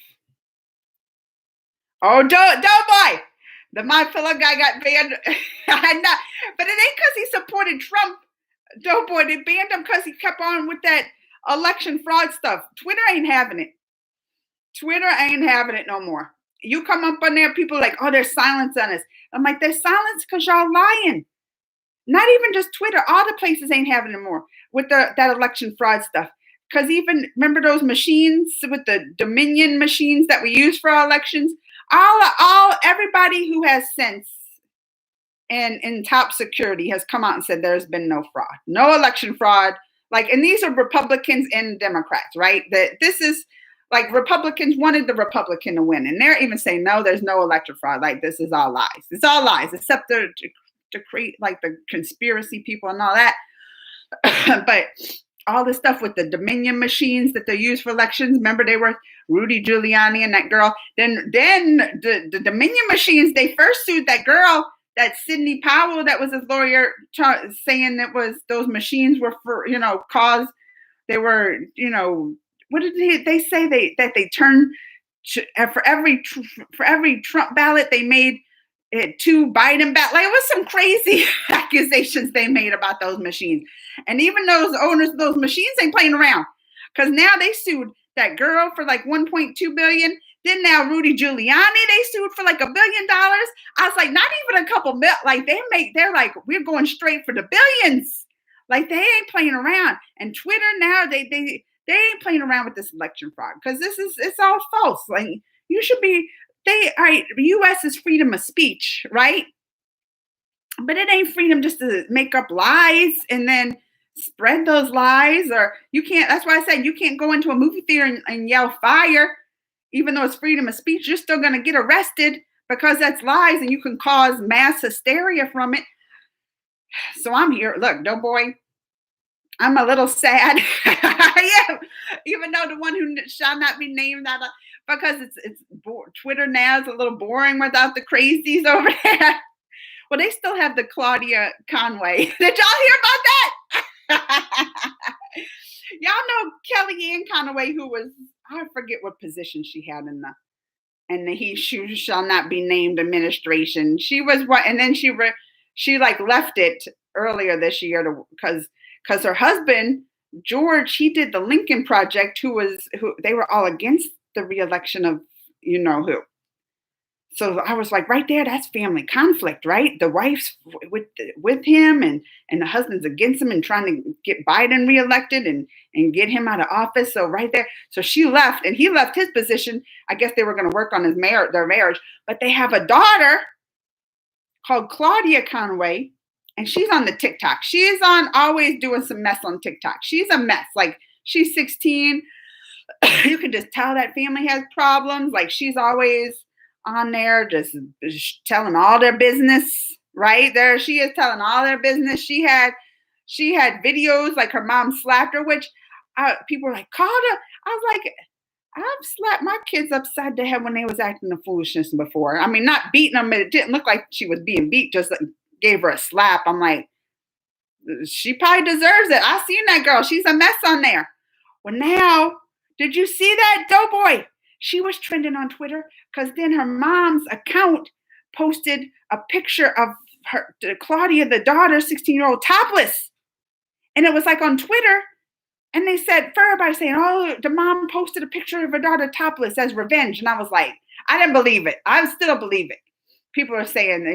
Oh, Doughboy, the My Pillow guy got banned. I know, but it ain't because he supported Trump. Doughboy, they banned him because he kept on with that election fraud stuff. Twitter ain't having it. Twitter ain't having it no more. You come up on there, people are like, oh, there's silence on us. I'm like, there's silence because y'all lying. Not even just Twitter. All the places ain't having it more with that election fraud stuff. Because even, remember those machines with the Dominion machines that we use for our elections? Everybody who has sense and in top security has come out and said there's been no fraud, no election fraud. Like, and these are Republicans and Democrats, right? That this is like Republicans wanted the Republican to win, and they're even saying no, there's no election fraud. Like this is all lies. It's all lies, except to create like the conspiracy people and all that. But all this stuff with the Dominion machines that they use for elections. Remember, they were Rudy Giuliani and that girl. Then the Dominion machines, they first sued that girl, that Sidney Powell, that was his lawyer, saying that was those machines were for, cause they were, what did they say? That they turned for every Trump ballot they made it 2 Biden ballot. Like it was some crazy accusations they made about those machines. And even those owners of those machines ain't playing around, because now they sued that girl for like 1.2 billion. Then now Rudy Giuliani, they sued for like $1 billion. I was like, not even a couple mil. Like they're like, we're going straight for the billions. Like they ain't playing around. And Twitter now, they ain't playing around with this election fraud, because it's all false. Like you should be. The U.S. is freedom of speech, right? But it ain't freedom just to make up lies and then spread those lies. Or you can't. That's why I said you can't go into a movie theater and yell fire, even though it's freedom of speech. You're still going to get arrested because that's lies, and you can cause mass hysteria from it. So I'm here. Look, Doughboy, I'm a little sad. I am, even though the one who shall not be named, that because it's Twitter now is a little boring without the crazies over there. Well, they still have the Claudia Conway. Did y'all hear about that? Y'all know Kellyanne Conway, who was, I forget what position she had in the he shall not be named administration. She was what, and then she like left it earlier this year because her husband George, he did the Lincoln Project, who they were all against the reelection of who. So I was like, right there, that's family conflict, right? The wife's with him, and the husband's against him and trying to get Biden reelected and get him out of office. So right there, so she left, and he left his position. I guess they were going to work on their marriage, but they have a daughter called Claudia Conway, and she's on the TikTok. She is always doing some mess on TikTok. She's a mess. Like she's 16. You can just tell that family has problems. Like she's always on there just telling all their business. Right there, she is telling all their business. She had videos like her mom slapped her, which people were like, called her. I was like, I've slapped my kids upside the head when they was acting the foolishness before. I mean, not beating them, but it didn't look like she was being beat. Just like, gave her a slap. I'm like, she probably deserves it. I seen that girl. She's a mess on there. Well, now, did you see that, Doughboy? She was trending on Twitter because then her mom's account posted a picture of her, Claudia, the daughter, 16-year-old, topless. And it was like on Twitter. And they said, for everybody saying, oh, the mom posted a picture of her daughter topless as revenge. And I was like, I didn't believe it. I still don't believe it. People are saying,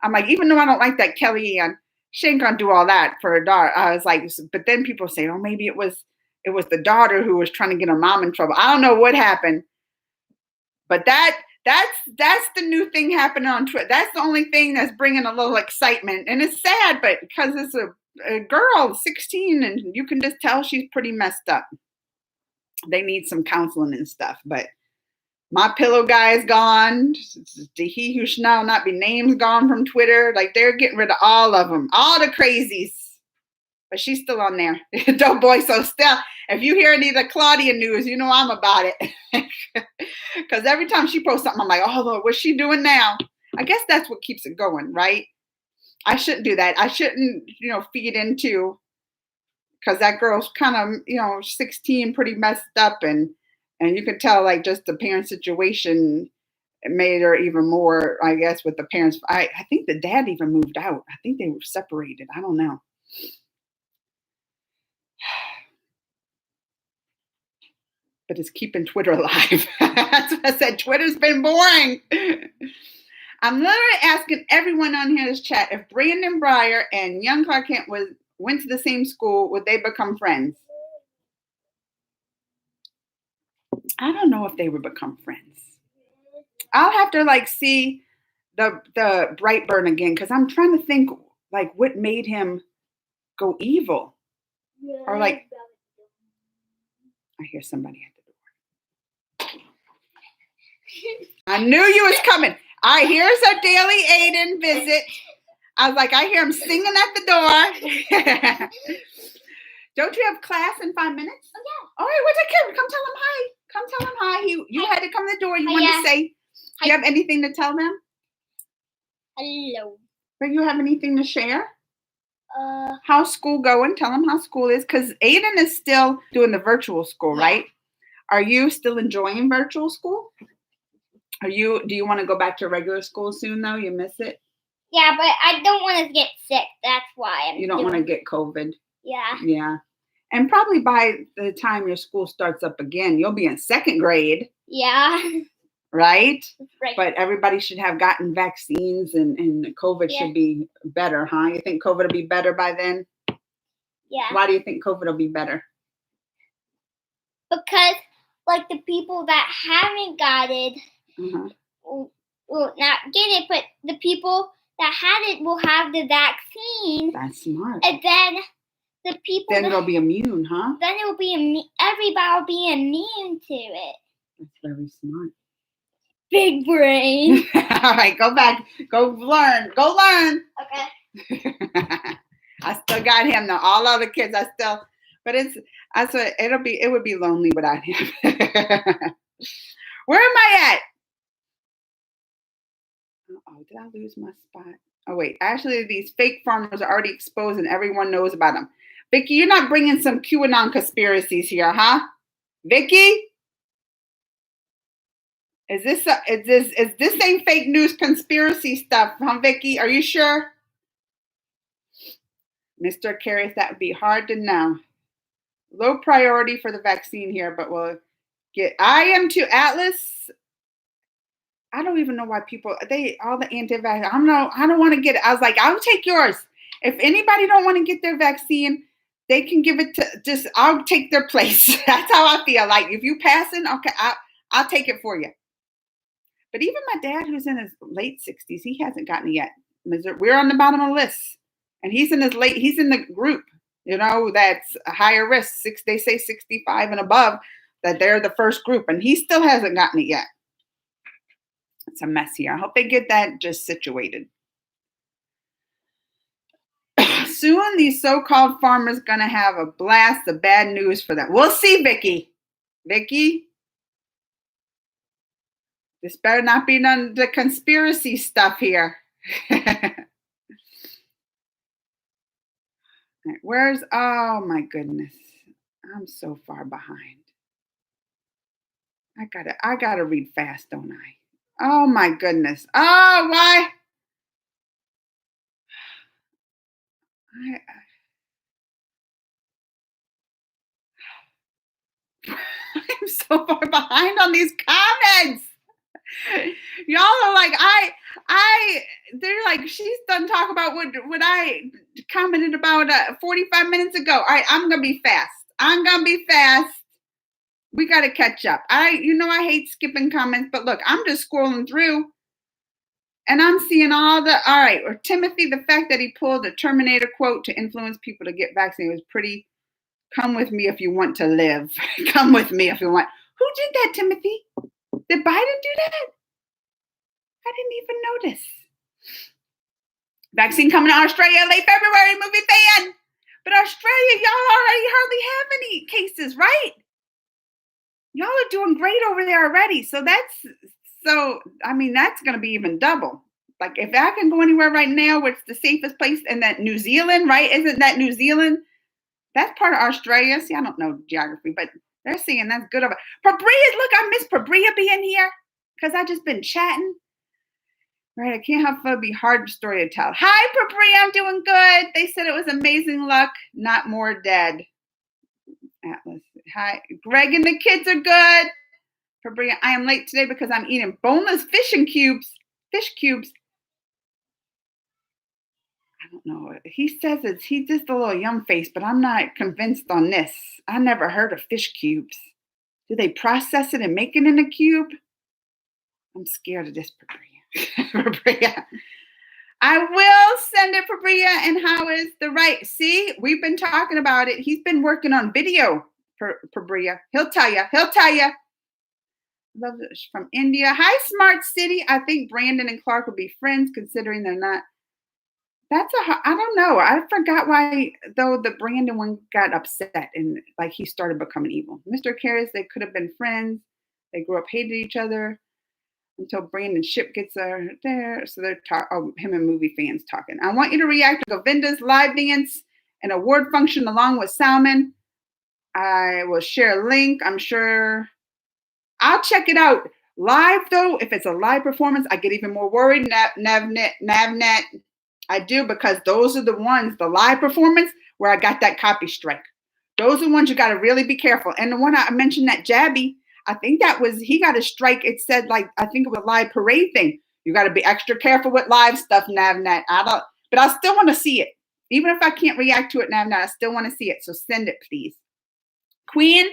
I'm like, even though I don't like that Kellyanne, she ain't gonna do all that for her daughter. I was like, but then people say, oh, maybe it was the daughter who was trying to get her mom in trouble. I don't know what happened. But that's the new thing happening on Twitter. That's the only thing that's bringing a little excitement. And it's sad, but because it's a girl, 16, and you can just tell she's pretty messed up. They need some counseling and stuff. But My Pillow guy is gone. He who shall not be named gone from Twitter. Like they're getting rid of all of them, all the crazies. But she's still on there. Dope boy. So still, if you hear any of the Claudia news, you know I'm about it. Because every time she posts something, I'm like, oh Lord, what's she doing now? I guess that's what keeps it going, right? I shouldn't do that. I shouldn't, feed into, because that girl's kind of, 16, pretty messed up, and you can tell like just the parent situation made her even more, I guess, with the parents. I think the dad even moved out. I think they were separated. I don't know. But it's keeping Twitter alive. That's what I said. Twitter's been boring. I'm literally asking everyone on here in this chat if Brandon Breyer and young Clark Kent went to the same school, would they become friends? I don't know if they would become friends. I'll have to see the Brightburn again, because I'm trying to think what made him go evil. Or I hear somebody at the door. I knew you was coming. All right, here's our daily Aiden visit. I was like, I hear him singing at the door. Don't you have class in 5 minutes? Oh, yeah. All right, where's that kid? Come tell him hi. Come tell him hi. You had to come to the door. You wanted to say, do you have anything to tell them? Hello. Do you have anything to share? How's school going? Tell them how school is, because Aiden is still doing the virtual school, right? Are you still enjoying virtual school? Do you want to go back to regular school soon though? You miss it? Yeah, but I don't want to get sick. That's why you don't want to get COVID. Yeah. Yeah. And probably by the time your school starts up again, you'll be in 2nd grade. Yeah. Right? Right. But everybody should have gotten vaccines, and COVID should be better, huh? You think COVID will be better by then? Yeah. Why do you think COVID will be better? Because the people that haven't got it will not get it, but the people that had it will have the vaccine. That's smart. And then the people they'll be immune, huh? Then it will be everybody will be immune to it. That's very smart. Big brain. All right, go back. Go learn. Go learn. Okay. I still got him though. All other kids, but it would be lonely without him. Where am I at? Oh, did I lose my spot? Oh wait, actually these fake farmers are already exposed and everyone knows about them. Vicky, you're not bringing some QAnon conspiracies here, huh? Vicky? Is this ain't fake news conspiracy stuff, huh, Vicky? Are you sure? Mr. Carries, that would be hard to know. Low priority for the vaccine here, but we'll get. I am too. Atlas. I don't even know why all the anti-vax. I don't want to get it. I was like, I'll take yours. If anybody don't want to get their vaccine, they can give it to. I'll take their place. That's how I feel. Like if you passing, okay, I'll take it for you. But even my dad, who's in his late 60s, he hasn't gotten it yet. We're on the bottom of the list. And he's in the group, that's a higher risk. They say 65 and above, that they're the first group. And he still hasn't gotten it yet. It's a mess here. I hope they get that just situated. Soon, these so-called farmers going to have a blast of bad news for them. We'll see, Vicky. Vicky? This better not be none of the conspiracy stuff here. Oh my goodness. I'm so far behind. I gotta read fast, don't I? Oh my goodness. Oh, why? I'm so far behind on these comments. Y'all are like, they're like, she's done talk about what I commented about 45 minutes ago. All right, I'm going to be fast. We got to catch up. I hate skipping comments, but look, I'm just scrolling through and I'm seeing all right. Or Timothy, the fact that he pulled a Terminator quote to influence people to get vaccinated was pretty, come with me if you want to live. Come with me if you want. Who did that, Timothy? Did Biden do that? I didn't even notice. Vaccine coming to Australia late February, movie fan. But Australia, y'all already hardly have any cases, right? Y'all are doing great over there already. So that's going to be even double. Like if I can go anywhere right now where it's the safest place, and that New Zealand, right? Isn't that New Zealand? That's part of Australia. See, I don't know geography, but they're saying that's good. Pabria, look, I miss Pabria being here because I just been chatting. Right, I can't help but be hard story to tell. Hi, Pabria, I'm doing good. They said it was amazing luck, not more dead. Atlas, hi. Greg and the kids are good. Pabria, I am late today because I'm eating boneless fish cubes. I don't know. He says he's just a little yum face, but I'm not convinced on this. I never heard of fish cubes. Do they process it and make it in a cube? I'm scared of this, Pabria. Pabria. I will send it, Pabria. And how is the right? See, we've been talking about it. He's been working on video, Pabria. He'll tell you. Love this from India. Hi, Smart City. I think Brandon and Clark will be friends considering they're not. I don't know. I forgot why, though, the Brandon one got upset and like he started becoming evil. Mr. Karras, they could have been friends. They grew up, hated each other until Brandon's ship gets there. So they're him and movie fans talking. I want you to react to Govinda's live dance and award function along with Salman. I will share a link. I'm sure I'll check it out. Live, though, if it's a live performance, I get even more worried. Navnet. I do, because those are the ones, the live performance, where I got that copy strike. Those are the ones you got to really be careful. And the one I mentioned, that Jabby, I think he got a strike. It said, like, I think it was a live parade thing. You got to be extra careful with live stuff, Navnet. But I still want to see it. Even if I can't react to it, Navnet, I still want to see it. So send it, please. Queen,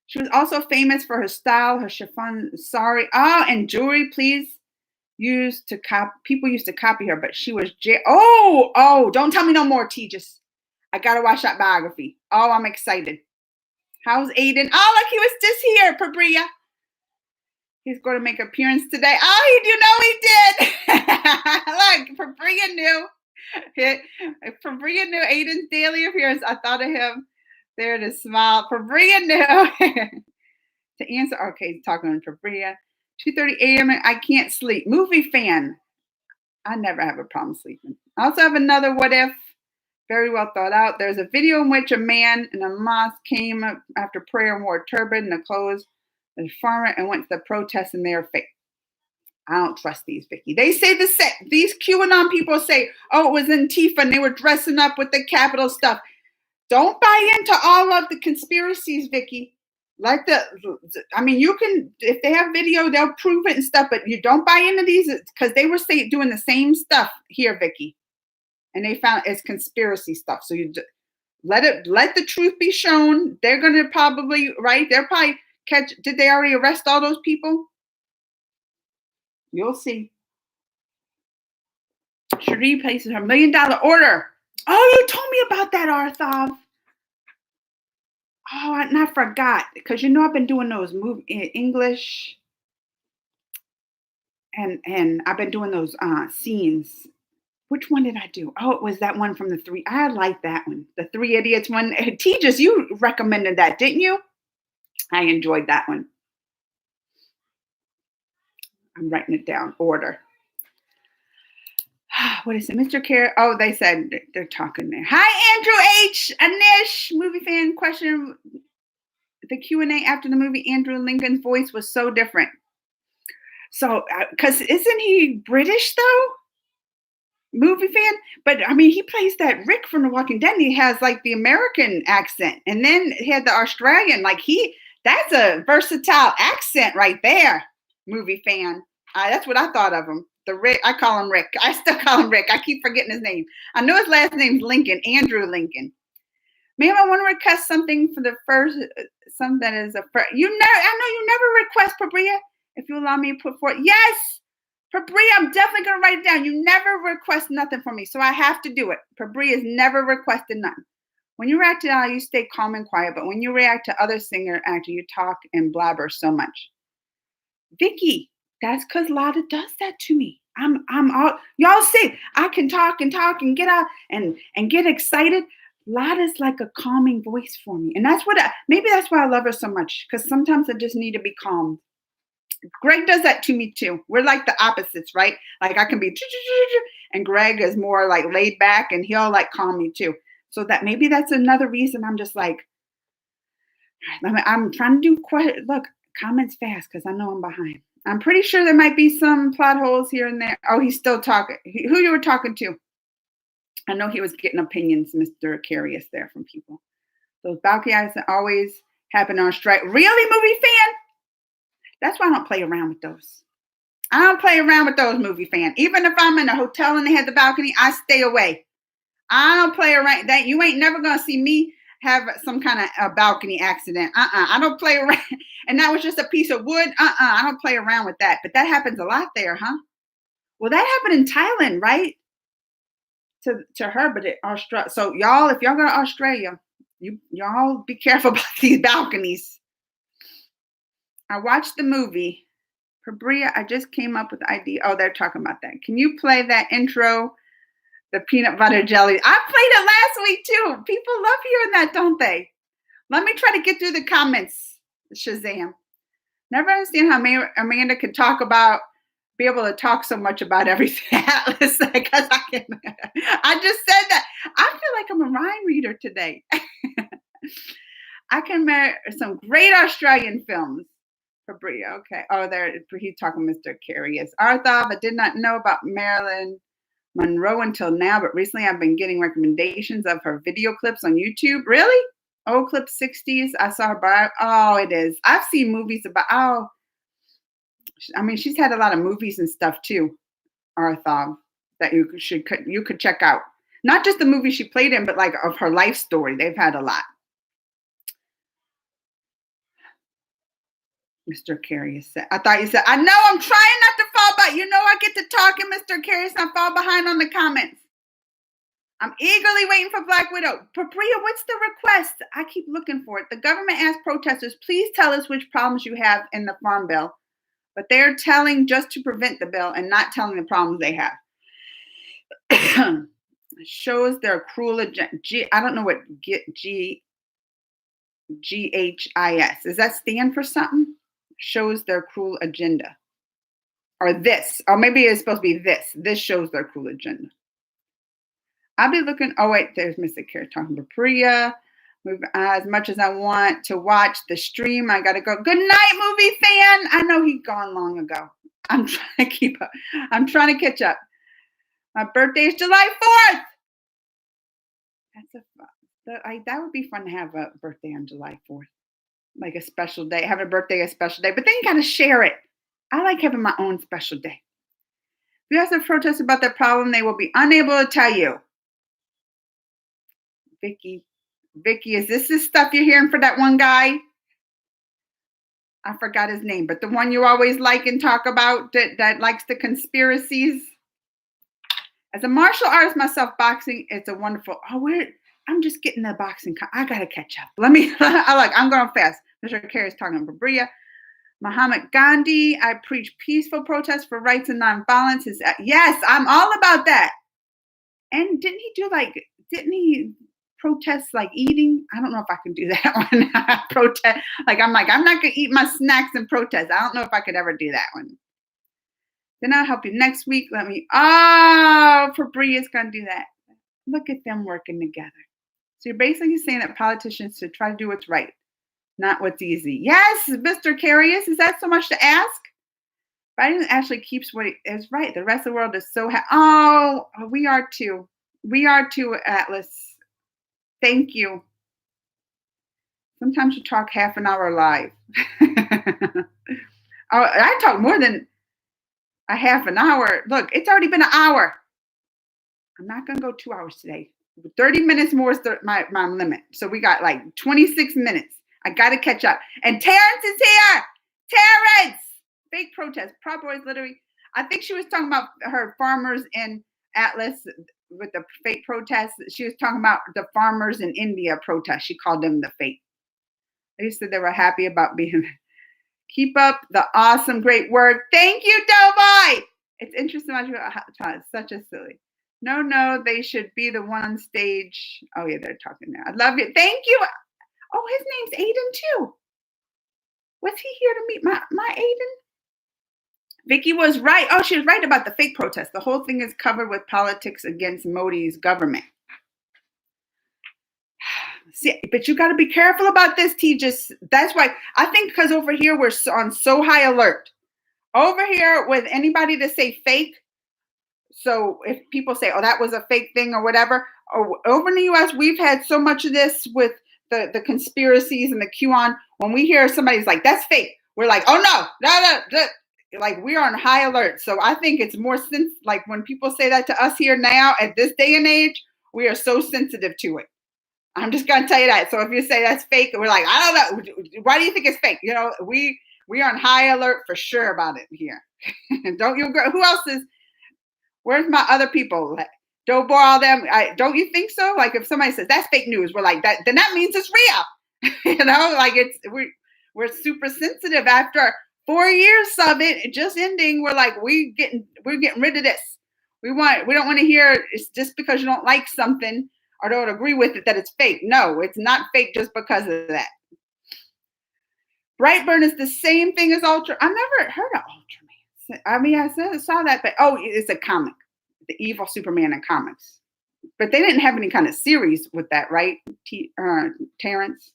she was also famous for her style, her chiffon sari. And jewelry, please. People used to copy her, but she was don't tell me no more, Tejas. I gotta watch that biography. I'm excited. How's Aiden? Look, he was just here, Pabria. He's going to make an appearance today. You know he did. Look, Pabria knew. Pabria knew Aiden's daily appearance. I thought of him there to smile. Pabria knew. To answer, okay, talking to Pabria. 2:30 a.m. and I can't sleep. Movie fan. I never have a problem sleeping. I also have another what if. Very well thought out. There's a video in which a man in a mosque came after prayer and wore a turban and the clothes of a farmer and went to the protest, and they are fake. I don't trust these, Vicky. They say these QAnon people say, it was Antifa and they were dressing up with the Capitol stuff. Don't buy into all of the conspiracies, Vicky. You can, if they have video, they'll prove it and stuff, but you don't buy into these because they were doing the same stuff here, Vicky. And they found it's conspiracy stuff. So you let the truth be shown. They're going to probably, right? They're probably did they already arrest all those people? You'll see. Cherie places her $1 million order. You told me about that, Arthav. And I forgot, because I've been doing those in English, and I've been doing those scenes. Which one did I do? It was that one from the three. I like that one, the Three Idiots one. Tejas, you recommended that, didn't you? I enjoyed that one. I'm writing it down. Order. What is it, Mr. Care? They said they're talking there. Hi, Andrew H. Anish, movie fan question. The Q&A after the movie, Andrew Lincoln's voice was so different. So, because isn't he British though? Movie fan, but he plays that Rick from The Walking Dead. And he has like the American accent, and then he had the Australian. That's a versatile accent right there. Movie fan. That's what I thought of him. The Rick, I call him Rick. I still call him Rick. I keep forgetting his name. I know his last name's Lincoln, Andrew Lincoln. Ma'am, I want to request something for the first, something that is I know you never request, Pabria. If you allow me to put forth, yes, Pabria, I'm definitely going to write it down. You never request nothing from me, so I have to do it. Pabria's never requested nothing. When you react to Al, you stay calm and quiet, but when you react to other singer actor, you talk and blabber so much. Vicky, that's because Lotta does that to me. I'm all y'all see. I can talk and get out and get excited. Lotta's like a calming voice for me, and that's what maybe that's why I love her so much. Because sometimes I just need to be calmed. Greg does that to me too. We're like the opposites, right? Like I can be, and Greg is more like laid back, and he'll like calm me too. So that maybe that's another reason I'm just like, I'm trying to do look, comments fast because I know I'm behind. I'm pretty sure there might be some plot holes here and there. Oh, he's still talking. Who you were talking to? I know he was getting opinions, Mr. Carius, there from people. Those balcony accidents always happen on strike. Really, movie fan? That's why I don't play around with those. I don't play around with those, movie fan. Even if I'm in a hotel and they have the balcony, I stay away. I don't play around. That you ain't never gonna see me have some kind of a balcony accident. I don't play around. And that was just a piece of wood. I don't play around with that. But that happens a lot there, huh? Well, that happened in Thailand, right? To her, but Australia. So y'all, if y'all go to Australia, y'all be careful about these balconies. I watched the movie. Bria, I just came up with the idea. Oh, they're talking about that. Can you play that intro? The peanut butter jelly. I played it last week too. People love hearing that, don't they? Let me try to get through the comments. Shazam. Never understand how Amanda could be able to talk so much about everything. Atlas, because I just said that. I feel like I'm a rhyme reader today. I can remember some great Australian films. Bria, okay. Oh, he's talking Mr. Carius. Arthov, I did not know about Marilyn Monroe until now, but recently I've been getting recommendations of her video clips on YouTube. Really? Old clip 60s. I saw her bio. Oh, it is. I've seen movies about, I mean, she's had a lot of movies and stuff too, Arthov, that you could check out. Not just the movie she played in, but like of her life story. They've had a lot. Mr. Carius said, I thought you said, I know I'm trying not to fall back. You know I get to talking, Mr. Carius, and I fall behind on the comments. I'm eagerly waiting for Black Widow. Bria, what's the request? I keep looking for it. The government asked protesters, please tell us which problems you have in the Farm Bill. But they're telling just to prevent the bill and not telling the problems they have. Shows their cruel agenda. I don't know what GHIS. Does that stand for something? Shows their cruel agenda. Or this. Or maybe it's supposed to be this. This shows their cruel agenda. I'll be looking. Oh, wait. There's Mr. Carrot talking to Bria. As much as I want to watch the stream, I got to go. Good night, movie fan. I know he's gone long ago. I'm trying to keep up. I'm trying to catch up. My birthday is July 4th. That would be fun to have a birthday on July 4th. Like a special day. Have a birthday, a special day. But then you got to share it. I like having my own special day. If you also protest about their problem, they will be unable to tell you. Vicky, is this the stuff you're hearing for that one guy? I forgot his name, but the one you always like and talk about that likes the conspiracies. As a martial artist myself, boxing, it's a wonderful. I'm just getting the boxing. I gotta catch up. I'm going fast. Mr. Kerry is talking about Bria. Muhammad Gandhi, I preach peaceful protest for rights and nonviolence. Yes, I'm all about that. And didn't he protest like eating? I don't know if I can do that one. Protest. I'm not going to eat my snacks and protest. I don't know if I could ever do that one. Then I'll help you next week. Fabria's going to do that. Look at them working together. So you're basically saying that politicians should try to do what's right, not what's easy. Yes, Mr. Carius, is that so much to ask? Biden actually keeps what is right. The rest of the world is so we are too. We are too, Atlas. Thank you. Sometimes you talk half an hour live. I talk more than a half an hour. Look, it's already been an hour. I'm not going to go 2 hours today. 30 minutes more is my limit. So we got like 26 minutes. I got to catch up. And Terrence is here. Terrence! Fake protest. Proud Boys literally. I think she was talking about her farmers in Atlas with the fake protests. She was talking about the farmers in India protest. She called them the fake. They said they were happy about being Keep up the awesome, great work. Thank you, Doughboy. It's interesting. It's such a silly. No, they should be the one on stage. Oh, yeah, they're talking now. I love it. Thank you. Oh, his name's Aiden, too. Was he here to meet my Aiden? Vicky was right. Oh, she was right about the fake protest. The whole thing is covered with politics against Modi's government. See, but you got to be careful about this, T. That's why I think because over here we're on so high alert. Over here with anybody to say fake. So if people say, oh, that was a fake thing or whatever. Or over in the U.S., we've had so much of this with the conspiracies and the QAnon. When we hear somebody's like, that's fake, we're like, oh, no. Like we're on high alert. So I think it's more like when people say that to us here now at this day and age, we are so sensitive to it. I'm just going to tell you that. So if you say that's fake, we're like, I don't know. Why do you think it's fake? You know, we are on high alert for sure about it here. Don't you agree? Who else is? Where's my other people? Don't bore all them. Don't you think so? Like if somebody says that's fake news, we're like that. Then that means it's real. You know, like we're super sensitive after 4 years of it just ending. We're like we're getting rid of this. We don't want to hear it's just because you don't like something or don't agree with it that it's fake. No, it's not fake just because of that. Brightburn is the same thing as Ultra. I never heard of Ultraman. I mean, I saw that, but it's a comic, the evil Superman in comics. But they didn't have any kind of series with that, right? Terrence.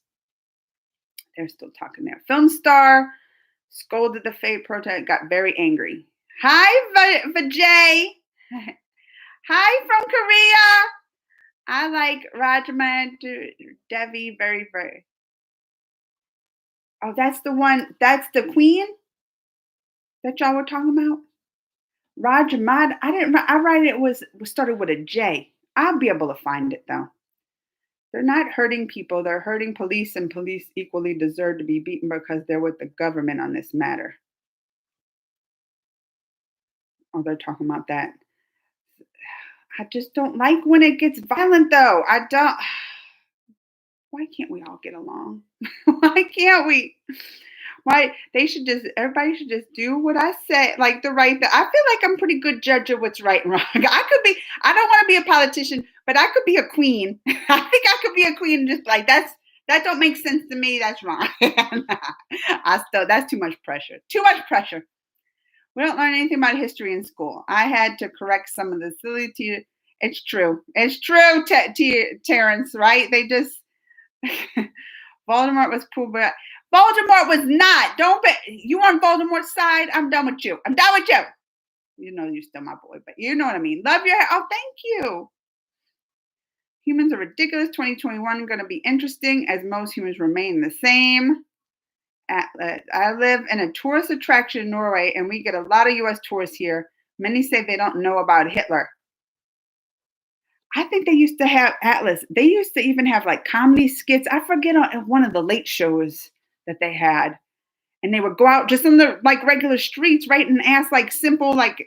They're still talking there. Film star scolded the fake protest, got very angry. Hi, Vijay. Hi from Korea. I like Rajma Devi very, very. Oh, that's the one. That's the queen that y'all were talking about. Rajma. I write it was started with a J. I'll be able to find it though. They're not hurting people. They're hurting police, and police equally deserve to be beaten because they're with the government on this matter. Oh, they're talking about that. I just don't like when it gets violent, though. I don't. Why can't we all get along? Why can't we? Why everybody should just do what I say, like the right thing. I feel like I'm a pretty good judge of what's right and wrong. I don't want to be a politician, but I could be a queen. I think I could be a queen just like that don't make sense to me. That's wrong. That's too much pressure. Too much pressure. We don't learn anything about history in school. I had to correct some of the silly It's true. It's true, Terrence, right? They just Voldemort was cool, but Voldemort was not. Don't be you on Voldemort's side. I'm done with you. I'm done with you. You know you're still my boy, but you know what I mean. Love your oh, thank you. Humans are ridiculous. 2021 going to be interesting as most humans remain the same. I live in a tourist attraction in Norway, and we get a lot of U.S. tourists here. Many say they don't know about Hitler. I think they used to have Atlas. They used to even have like comedy skits. I forget on one of the late shows that they had. And they would go out just in the like regular streets, right, and ask like simple like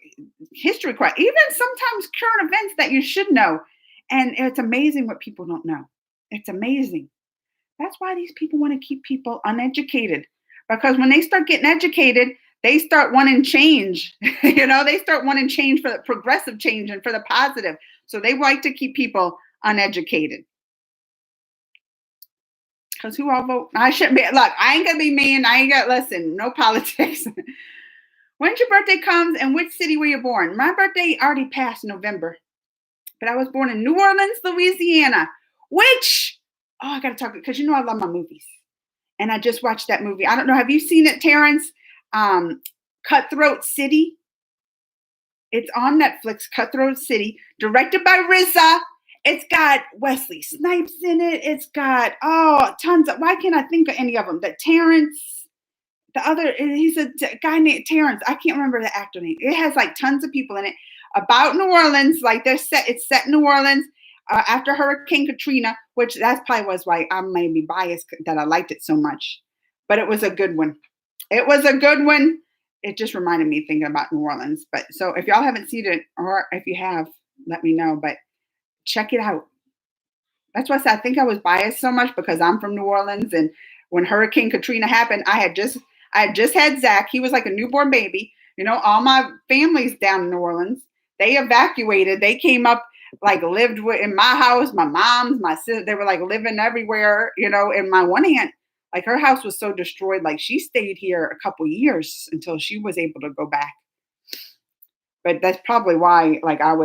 history questions, even sometimes current events that you should know. And it's amazing what people don't know. It's amazing. That's why these people want to keep people uneducated. Because when they start getting educated, they start wanting change. They start wanting change for the progressive change and for the positive. So they like to keep people uneducated. Because who all vote? I shouldn't be. Look, I ain't going to be mean. I ain't got, listen, no politics. When's your birthday comes and which city were you born? My birthday already passed November. But I was born in New Orleans, Louisiana. I got to talk, because I love my movies. And I just watched that movie. I don't know. Have you seen it, Terrence? Cutthroat City. It's on Netflix, Cutthroat City, directed by RZA. It's got Wesley Snipes in it. It's got, tons of, why can't I think of any of them? The Terrence, he's a guy named Terrence. I can't remember the actor name. It has like tons of people in it about New Orleans. Like it's set in New Orleans after Hurricane Katrina, which that's probably was why I may be biased that I liked it so much. But it was a good one. It was a good one. It just reminded me thinking about New Orleans. But so if y'all haven't seen it, or if you have, let me know. But check it out. That's why I said I think I was biased so much because I'm from New Orleans. And when Hurricane Katrina happened, I I had just had Zach. He was like a newborn baby. You know, all my family's down in New Orleans. They evacuated. They came up, like lived in my house, my mom's, my sister. They were like living everywhere, you know. And my one aunt, like her house was so destroyed. Like she stayed here a couple years until she was able to go back. But that's probably why, like, I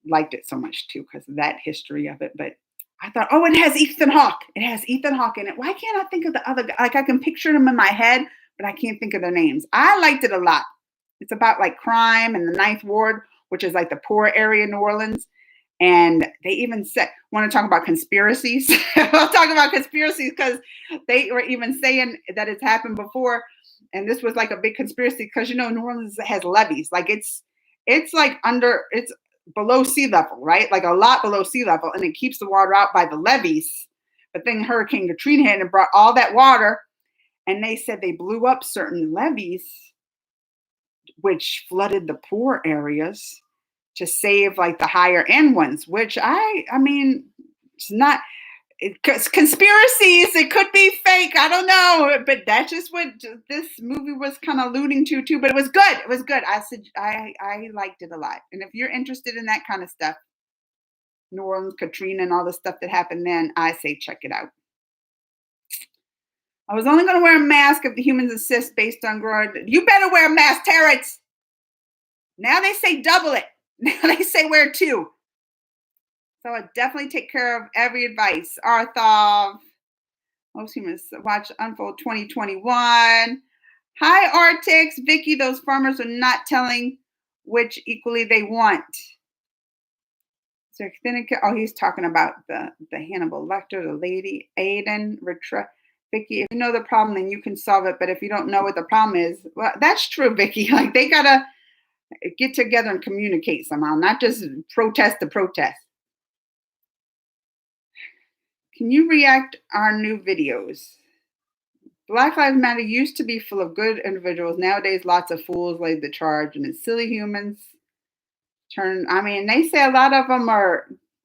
liked it so much too, because of that history of it. But I thought, oh, it has Ethan Hawke. It has Ethan Hawke in it. Why can't I think of the other guy? Like I can picture them in my head, but I can't think of their names. I liked it a lot. It's about like crime in the Ninth Ward, which is like the poor area in New Orleans. And they even want to talk about conspiracies. I'll talk about conspiracies because they were even saying that it's happened before. And this was like a big conspiracy because, you know, New Orleans has levees. Like it's like it's below sea level, right? Like a lot below sea level. And it keeps the water out by the levees. But then Hurricane Katrina hit and brought all that water. And they said they blew up certain levees, which flooded the poor areas to save like the higher end ones, which I mean, it's not conspiracies. It could be fake. I don't know, but that's just what this movie was kind of alluding to too. But it was good. It was good. I liked it a lot. And if you're interested in that kind of stuff, New Orleans, Katrina, and all the stuff that happened then, I say check it out. I was only going to wear a mask if the humans insist based on growing. You better wear a mask, Terrence. Now they say double it. Now they say wear 2. So I definitely take care of every advice. Arthov. Most humans watch Unfold 2021. Hi, Artix. Vicky, those farmers are not telling which equally they want. So he's talking about the Hannibal Lecter, the lady, Aiden, Vicky, if you know the problem, then you can solve it. But if you don't know what the problem is, well, that's true, Vicky. Like they gotta get together and communicate somehow, not just protest to protest. Can you react our new videos? Black Lives Matter used to be full of good individuals. Nowadays, lots of fools lead the charge, and it's silly humans they say a lot of them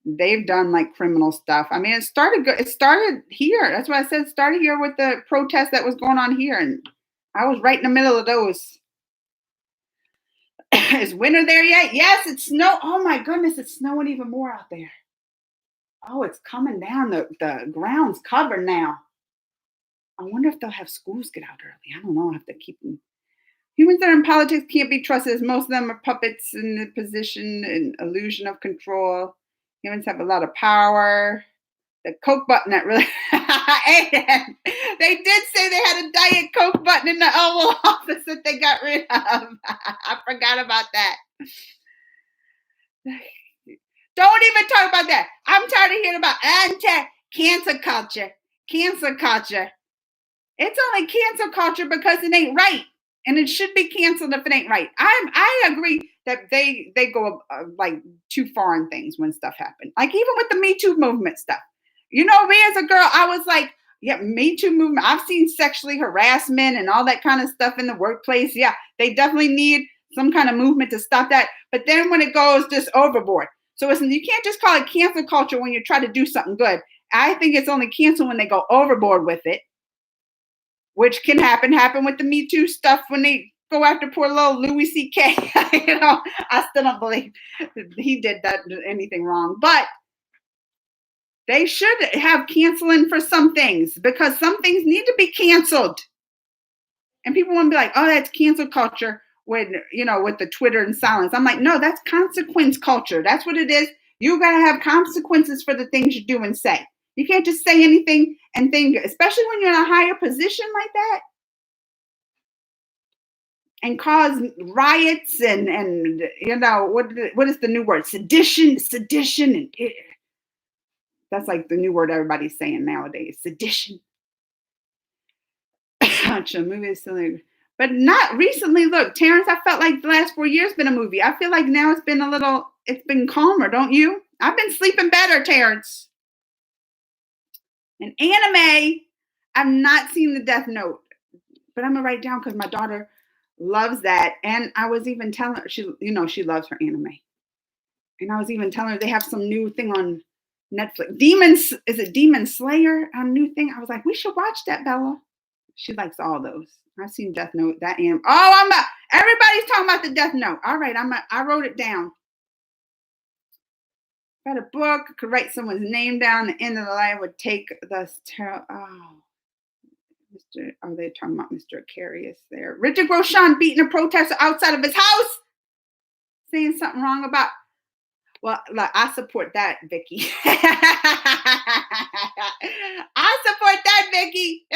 they've done like criminal stuff. I mean, it started here. That's why I said it started here with the protest that was going on here. And I was right in the middle of those. Is winter there yet? Yes, it's snow. Oh my goodness, it's snowing even more out there. Oh, it's coming down. The ground's covered now. I wonder if they'll have schools get out early. I don't know. I have to keep them. Humans that are in politics can't be trusted, as most of them are puppets in the position and illusion of control. Humans have a lot of power. The Coke button that really, they did say they had a Diet Coke button in the Oval Office that they got rid of. I forgot about that. Don't even talk about that. I'm tired of hearing about cancel culture. Cancel culture. It's only cancel culture because it ain't right. And it should be canceled if it ain't right. I agree that they go like too far in things when stuff happens. Like even with the Me Too movement stuff. You know, me as a girl, I was like, yeah, Me Too movement. I've seen sexually harassment and all that kind of stuff in the workplace. Yeah, they definitely need some kind of movement to stop that. But then when it goes just overboard. So you can't just call it cancel culture when you try to do something good. I think it's only cancel when they go overboard with it. Which can happen with the Me Too stuff when they go after poor little Louis C.K. You know, I still don't believe he did anything wrong. But they should have canceling for some things because some things need to be canceled. And people want to be like, oh, that's cancel culture with the Twitter and silence. I'm like, no, that's consequence culture. That's what it is. You got to have consequences for the things you do and say. You can't just say anything and think, especially when you're in a higher position like that, and cause riots and what is the new word? Sedition. And that's like the new word everybody's saying nowadays. Sedition. Movie is silly. But not recently. Look, Terrence, I felt like the last 4 years been a movie. I feel like now it's been calmer, don't you? I've been sleeping better, Terrence. An anime, I've not seen the Death Note, but I'm gonna write it down because my daughter loves that. And I was even telling her, she loves her anime. And I was even telling her they have some new thing on Netflix. Demon Slayer, a new thing. I was like, we should watch that, Bella. She likes all those. I've seen Death Note. That am. Oh, everybody's talking about the Death Note. All right, I wrote it down. Got a book. Could write someone's name down. The end of the line would take the. Are they talking about Mr. Aquarius there? Hrithik Roshan beating a protester outside of his house, saying something wrong about. Well, look, I support that, Vicky. I support that, Vicky.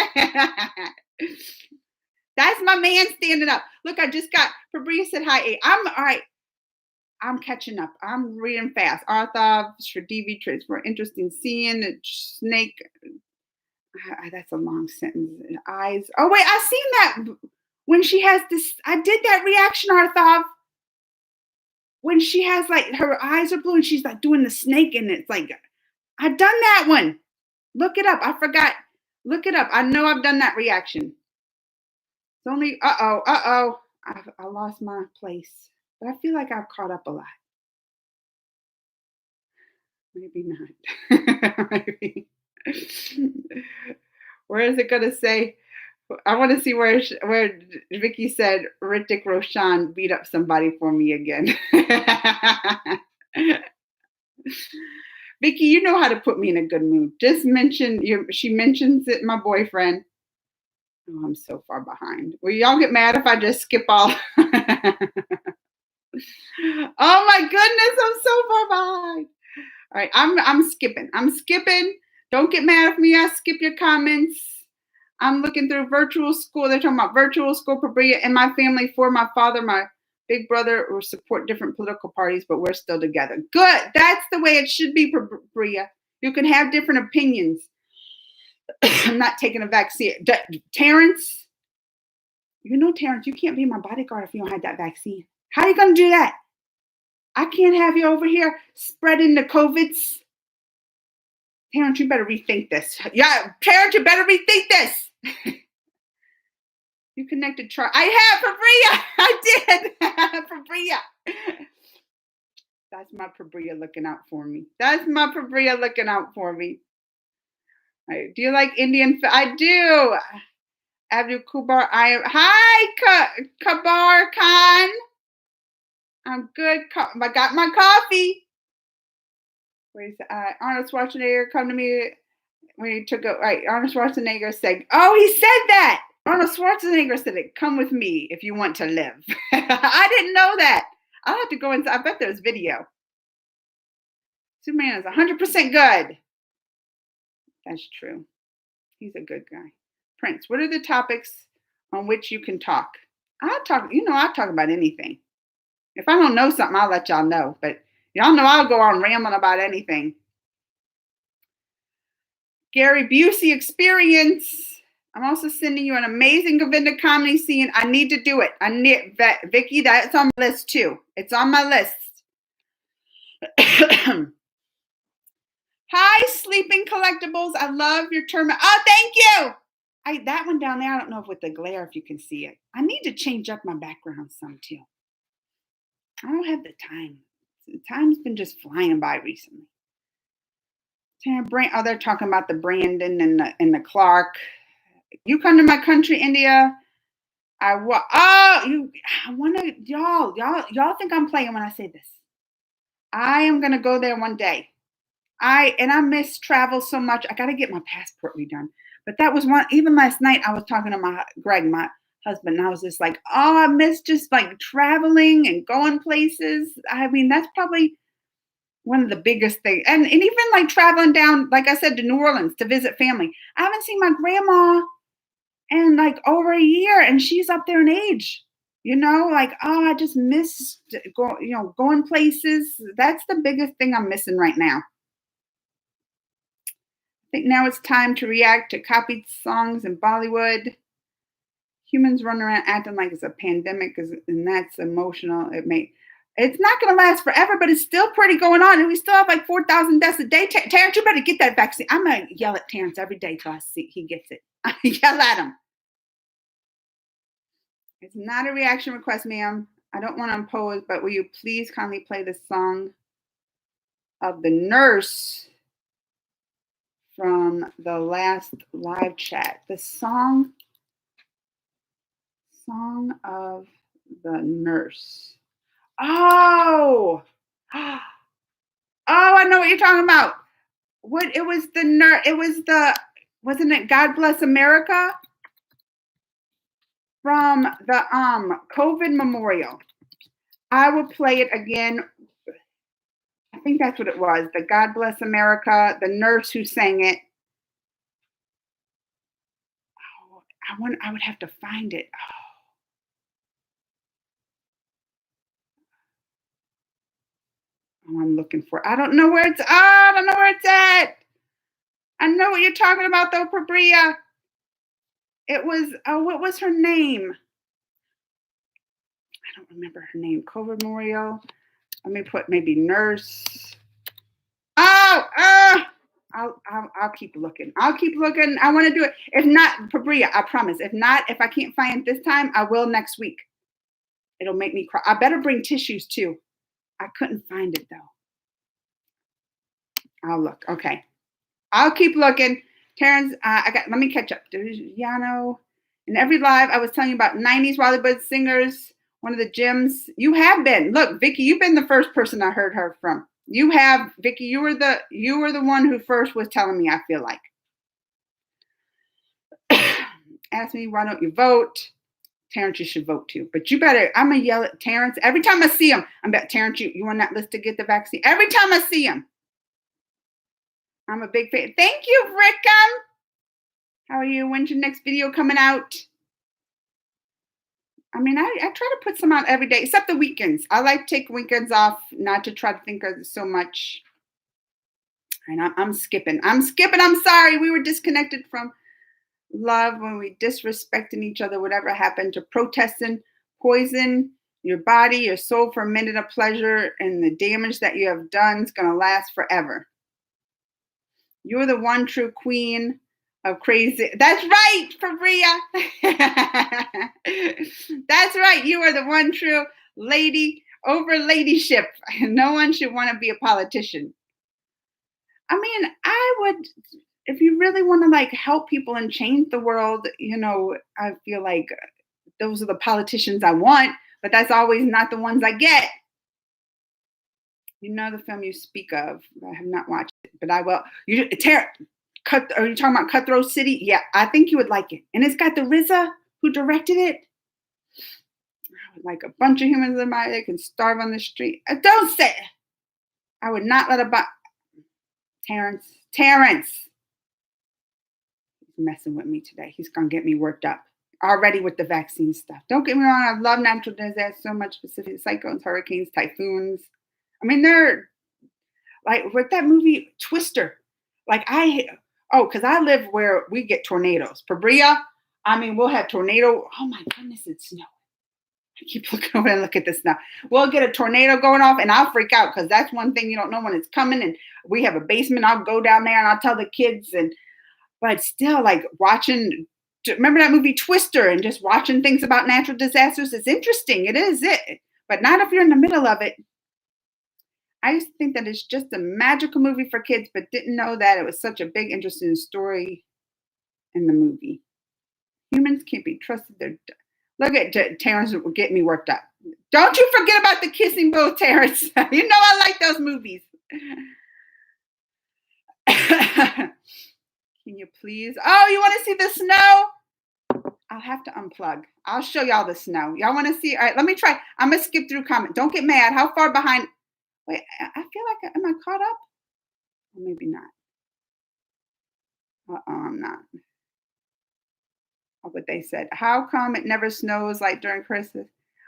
That's my man standing up. Look, I just got Fabria said hi. I'm all right. I'm catching up. I'm reading fast. Arthav, Shradivi, trades for interesting seeing a snake. That's a long sentence. Eyes. Oh wait, I've seen that when she has this. I did that reaction, Arthav. When she has like her eyes are blue and she's like doing the snake and it's like I've done that one. Look it up. I forgot. Look it up. I know I've done that reaction. It's only I lost my place. But I feel like I've caught up a lot. Maybe not. Maybe. Where is it gonna say? I want to see where Vicky said Hrithik Roshan beat up somebody for me again. Vicky, you know how to put me in a good mood. Just mention she mentions it, my boyfriend. Oh, I'm so far behind. Will y'all get mad if I just skip all? Oh my goodness, I'm so far behind. All right, I'm skipping. Don't get mad at me. I skip your comments. I'm looking through virtual school. They're talking about virtual school for Bria and my family. For my father, my big brother, will support different political parties, but we're still together. Good. That's the way it should be, Bria. You can have different opinions. I'm not taking a vaccine. Terrence, Terrence, you can't be my bodyguard if you don't have that vaccine. How are you going to do that? I can't have you over here spreading the COVIDs. Terrence, you better rethink this. Yeah, Terrence, you better rethink this. You connected chart. I have Fabria. I did. Fabria. That's my Fabria looking out for me. Right. Do you like Indian? I do. Abdul Kubar. Hi, Kabar Khan. I'm good. I got my coffee. Arnold Schwarzenegger come to me when he took it. Right, Arnold Schwarzenegger said, "Oh, he said that." Arnold Schwarzenegger said it. Come with me if you want to live. I didn't know that. I'll have to go inside. I bet there's video. Superman is 100% good. That's true. He's a good guy. Prince, what are the topics on which you can talk? I'll talk about anything. If I don't know something, I'll let y'all know. But y'all know I'll go on rambling about anything. Gary Busey experience. I'm also sending you an amazing Govinda comedy scene. I need to do it. Vicky, that's on my list too. It's on my list. Hi, Sleeping Collectibles. I love your term. Oh, thank you. That one down there, I don't know if with the glare if you can see it. I need to change up my background some too. I don't have the time. The time's been just flying by recently. They're talking about the Brandon and the Clark. You come to my country, India. Y'all think I'm playing when I say this. I am gonna go there one day. I miss travel so much. I gotta get my passport redone. But that was one. Even last night, I was talking to Greg, my husband, and I was just like, oh, I miss just like traveling and going places. I mean, that's probably one of the biggest things. And even like traveling down, like I said, to New Orleans to visit family. I haven't seen my grandma in like over a year, and she's up there in age. I just miss going places. That's the biggest thing I'm missing right now. I think now it's time to react to copied songs in Bollywood. Humans run around acting like it's a pandemic, and that's emotional. It's not going to last forever, but it's still pretty going on, and we still have like 4,000 deaths a day. Terrence, you better get that vaccine. I'm going to yell at Terrence every day till I see he gets it. I yell at him. It's not a reaction request, ma'am. I don't want to impose, but will you please kindly play the song of the nurse from the last live chat? The song Song of the Nurse. Oh! Oh, I know what you're talking about. What it was the nurse. It was wasn't it God Bless America? From the COVID memorial. I will play it again. I think that's what it was. The God Bless America, the nurse who sang it. Oh, I would have to find it. Oh, I'm looking for it. I don't know where it's I don't know where it's at. I know what you're talking about though, Fabria. It was what was her name? I don't remember her name. COVID memorial. Let me put maybe nurse. I'll keep looking. I'll keep looking. I want to do it. If not, Fabria, I promise. If not, if I can't find it this time, I will next week. It'll make me cry. I better bring tissues too. I couldn't find it though. I'll look. Okay. I'll keep looking. Terrence, let me catch up. Yano. In every live, I was telling you about 90s Bollywood singers. One of the gems. You have been. Look, Vicky, you've been the first person I heard her from. You have, Vicky, you were the one who first was telling me, I feel like. Ask me, why don't you vote? Terrence, you should vote too. But you better, I'm going to yell at Terrence. Every time I see him, I'm about, Terrence, you on that list to get the vaccine? Every time I see him. I'm a big fan. Thank you, Rickham. How are you? When's your next video coming out? I mean, I try to put some out every day, except the weekends. I like to take weekends off, not to try to think of so much. And I'm skipping. I'm sorry. We were disconnected from love when we disrespecting each other, whatever happened to protesting, poison your body, your soul for a minute of pleasure, and the damage that you have done is going to last forever. You're the one true queen of crazy. That's right, Fabria. That's right. You are the one true lady over ladyship. No one should want to be a politician. I mean, I would, if you really want to like help people and change the world, you know, I feel like those are the politicians I want, but that's always not the ones I get. You know the film you speak of. I have not watched it, but I will. Are you talking about Cutthroat City? Yeah, I think you would like it. And it's got the RZA who directed it. I would like a bunch of humans in my they can starve on the street. Don't say it. I would not let Terrence. He's messing with me today. He's gonna get me worked up already with the vaccine stuff. Don't get me wrong. I love natural disasters so much, specifically cyclones, hurricanes, typhoons. I mean, they're like with that movie Twister. Like because I live where we get tornadoes. Fabria, I mean, we'll have tornado. Oh my goodness, it's snow. I keep looking over and look at this now. We'll get a tornado going off and I'll freak out because that's one thing you don't know when it's coming. And we have a basement. I'll go down there and I'll tell the kids. But still, like watching, remember that movie Twister and just watching things about natural disasters? It's interesting. It is it. But not if you're in the middle of it. I used to think that it's just a magical movie for kids, but didn't know that it was such a big, interesting story in the movie. Humans can't be trusted. Look at Terrence getting me worked up. Don't you forget about the kissing booth, Terrence. You know I like those movies. Can you please? Oh, you want to see the snow? I'll have to unplug. I'll show y'all the snow. Y'all want to see? All right, let me try. I'm going to skip through comment. Don't get mad. How far behind? Wait, I feel like, am I caught up? Or maybe not. I'm not. Oh, but they said, how come it never snows like during Christmas?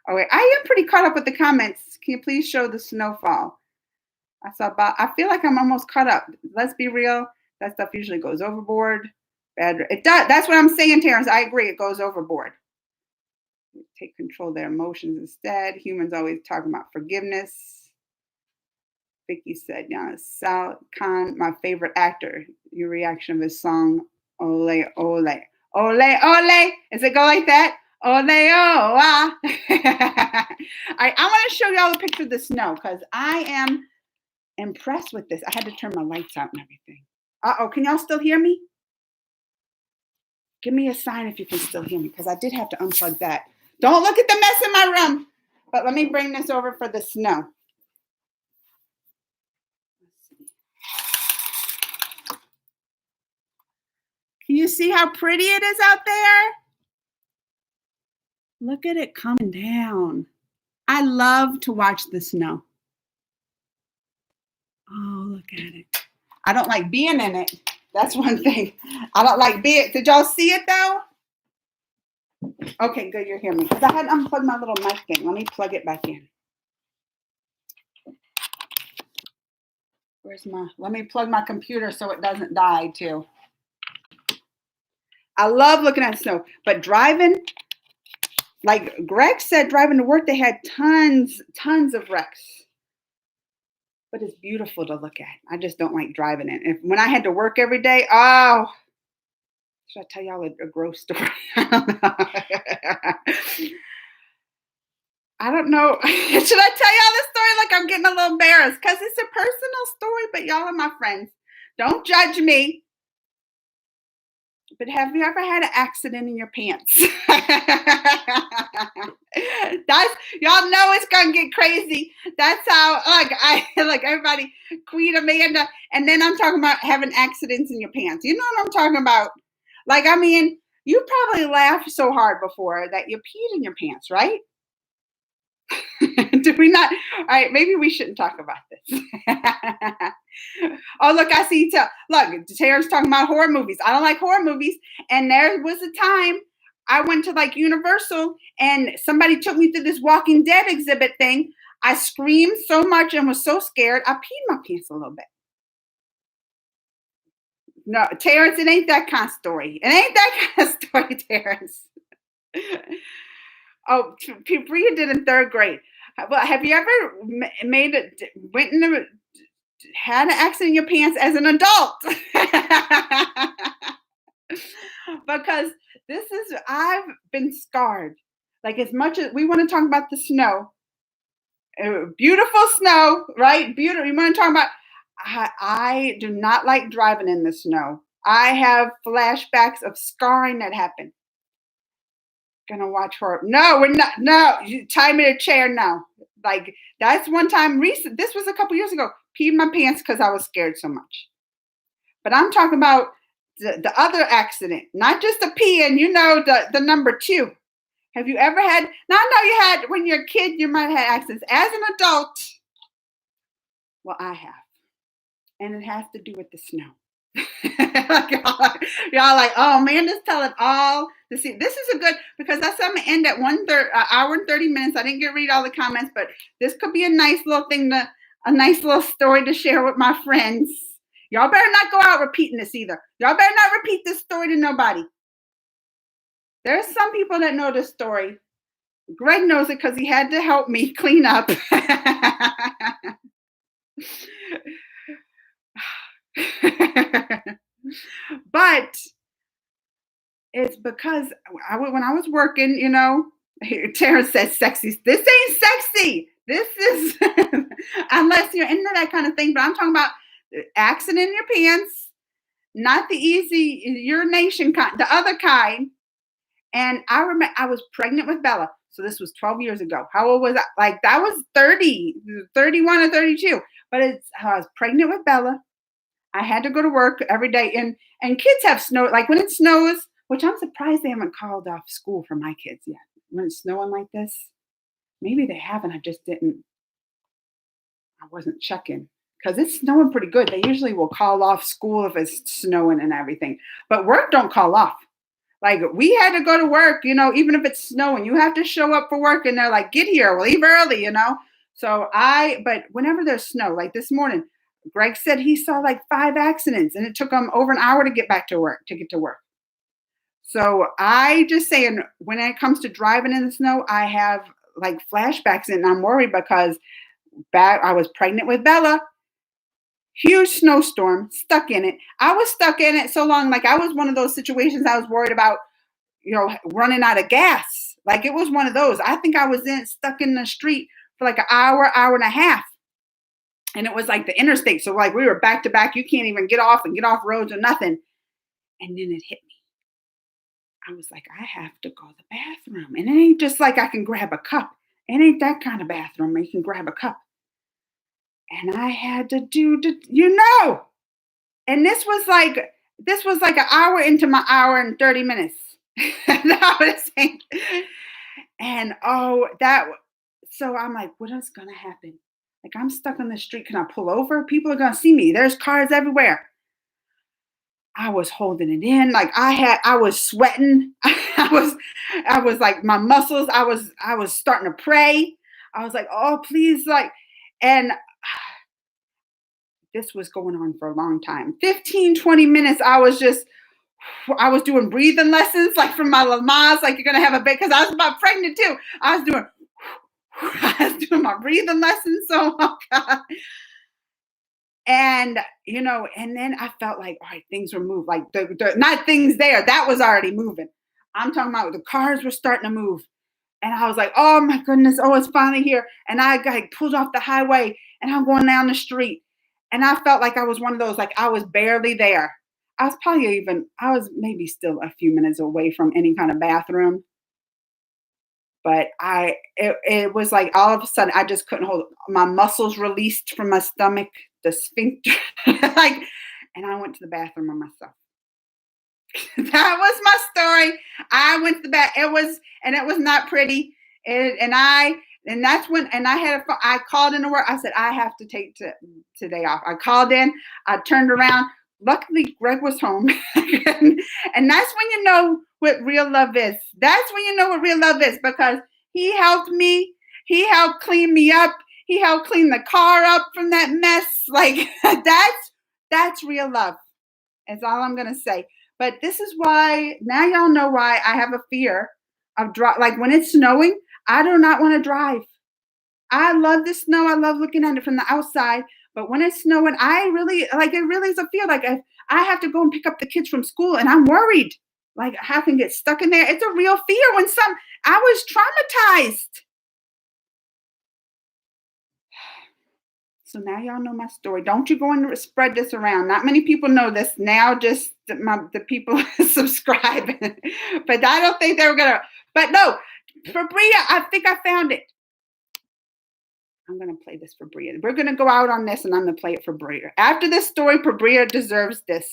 Oh, wait, I am pretty caught up with the comments. Can you please show the snowfall? I feel like I'm almost caught up. Let's be real. That stuff usually goes overboard. It does. That's what I'm saying, Terrence. I agree. It goes overboard. Take control of their emotions instead. Humans always talking about forgiveness. Vicky said, yeah, Sal Khan, my favorite actor. Your reaction of his song, Ole, Ole. Ole, Ole. Does it go like that? Ole, oh, ah. I want to show y'all a picture of the snow because I am impressed with this. I had to turn my lights out and everything. Uh-oh, can y'all still hear me? Give me a sign if you can still hear me because I did have to unplug that. Don't look at the mess in my room. But let me bring this over for the snow. Can you see how pretty it is out there? Look at it coming down. I love to watch the snow. Oh, look at it. I don't like being in it. That's one thing. I don't like being. Did y'all see it though? Okay, good. You're hearing me. Because I had unplugged my little mic thing. Let me plug it back in. Let me plug my computer so it doesn't die too. I love looking at snow, but driving, like Greg said, driving to work, they had tons of wrecks. But it's beautiful to look at. I just don't like driving it. When I had to work every day, oh, should I tell y'all a gross story? I don't know. Should I tell y'all this story? Like I'm getting a little embarrassed because it's a personal story, but y'all are my friends. Don't judge me. But have you ever had an accident in your pants? Y'all know it's gonna get crazy. That's how like everybody, Queen Amanda, and then I'm talking about having accidents in your pants. You know what I'm talking about? Like, I mean, you probably laughed so hard before that you peed in your pants, right? Did we not? All right, maybe we shouldn't talk about this. Oh, look, I see. Look, Tara's talking about horror movies. I don't like horror movies. And there was a time I went to like Universal and somebody took me through this Walking Dead exhibit thing. I screamed so much and was so scared, I peed my pants a little bit. No, Terrence, it ain't that kind of story. It ain't that kind of story, Terrence. Oh, Bria did in 3rd grade. Well, have you ever had an accident in your pants as an adult? Because I've been scarred. Like, as much as we want to talk about the snow, beautiful snow, right? Beautiful. You want to talk about, I do not like driving in the snow. I have flashbacks of scarring that happened. Gonna watch horror. No, we're not. No, you tie me to a chair now. Like, that's one time recent. This was a couple years ago. Peed my pants because I was scared so much. But I'm talking about the other accident, not just the pee, and the number 2. Have you ever had? Now I know you had when you're a kid. You might have had accidents. As an adult, well, I have, and it has to do with the snow. y'all like, oh man, just tell it all. This is a good, because that's I'm gonna end at 1 hour and 30 minutes. I didn't get to read all the comments, but this could be a nice little thing a nice little story to share with my friends. Y'all better not go out repeating this either. Y'all better not repeat this story to nobody. There's some people that know this story. Greg knows it because he had to help me clean up. But it's because when I was working, Tara says sexy. This ain't sexy. This is, unless you're into that kind of thing, but I'm talking about accident in your pants, not the easy urination kind, the other kind. And I remember I was pregnant with Bella. So this was 12 years ago. How old was I? Like, that was 30, 31 or 32. But I was pregnant with Bella. I had to go to work every day. And kids have snow. Like, when it snows, which I'm surprised they haven't called off school for my kids yet. When it's snowing like this, maybe they haven't. I wasn't checking. Because it's snowing pretty good. They usually will call off school if it's snowing and everything. But work don't call off. Like, we had to go to work, even if it's snowing, you have to show up for work, and they're like, get here, leave early, So but whenever there's snow, like this morning, Greg said he saw like 5 accidents, and it took him over an hour to get to get to work. So I just saying, when it comes to driving in the snow, I have like flashbacks, and I'm worried because I was pregnant with Bella. Huge snowstorm, stuck in it. I was stuck in it so long, like I was one of those situations I was worried about, running out of gas. Like, it was one of those. I think I was stuck in the street for like an hour and a half. And it was like the interstate. So like we were back to back. You can't even get off roads or nothing. And then it hit me. I was like, I have to go to the bathroom. And it ain't just like I can grab a cup. It ain't that kind of bathroom where you can grab a cup. And I had to and this was like an hour into my hour and 30 minutes. And so I'm like, what is going to happen? Like, I'm stuck on the street. Can I pull over? People are going to see me. There's cars everywhere. I was holding it in. Like I was sweating. I was like, my muscles, I was starting to pray. I was like, oh, please. And this was going on for a long time. 15, 20 minutes. I was doing breathing lessons, like from my Lamaze, like you're going to have a baby. Cause I was about pregnant too. I was doing my breathing lessons. So, oh God. And, and then I felt like, all right, things were moved. Like not things there. That was already moving. I'm talking about the cars were starting to move. And I was like, oh my goodness. Oh, it's finally here. And I got pulled off the highway and I'm going down the street. And I felt like I was one of those, like I was barely there. I was maybe still a few minutes away from any kind of bathroom. But it was like all of a sudden I just couldn't hold it. My muscles released from my stomach, the sphincter, and I went to the bathroom on myself. That was my story. I went to the bath. It was not pretty. I called into work. I said, I have to take today off. I called in, I turned around. Luckily, Greg was home. And that's when you know what real love is. That's when you know what real love is, because he helped me. He helped clean me up. He helped clean the car up from that mess. Like that's real love. That's all I'm going to say. But this is why, now y'all know why I have a fear of like when it's snowing, I do not want to drive. I love the snow. I love looking at it from the outside. But when it's snowing, it really is a fear. Like I have to go and pick up the kids from school and I'm worried. Like I can get stuck in there. It's a real fear I was traumatized. So now y'all know my story. Don't you go and spread this around. Not many people know this. Now just the people subscribe. But I don't think they were going to. But no, for Bria, I think I found it. I'm going to play this for Bria. We're going to go out on this and I'm going to play it for Bria. After this story, Bria deserves this.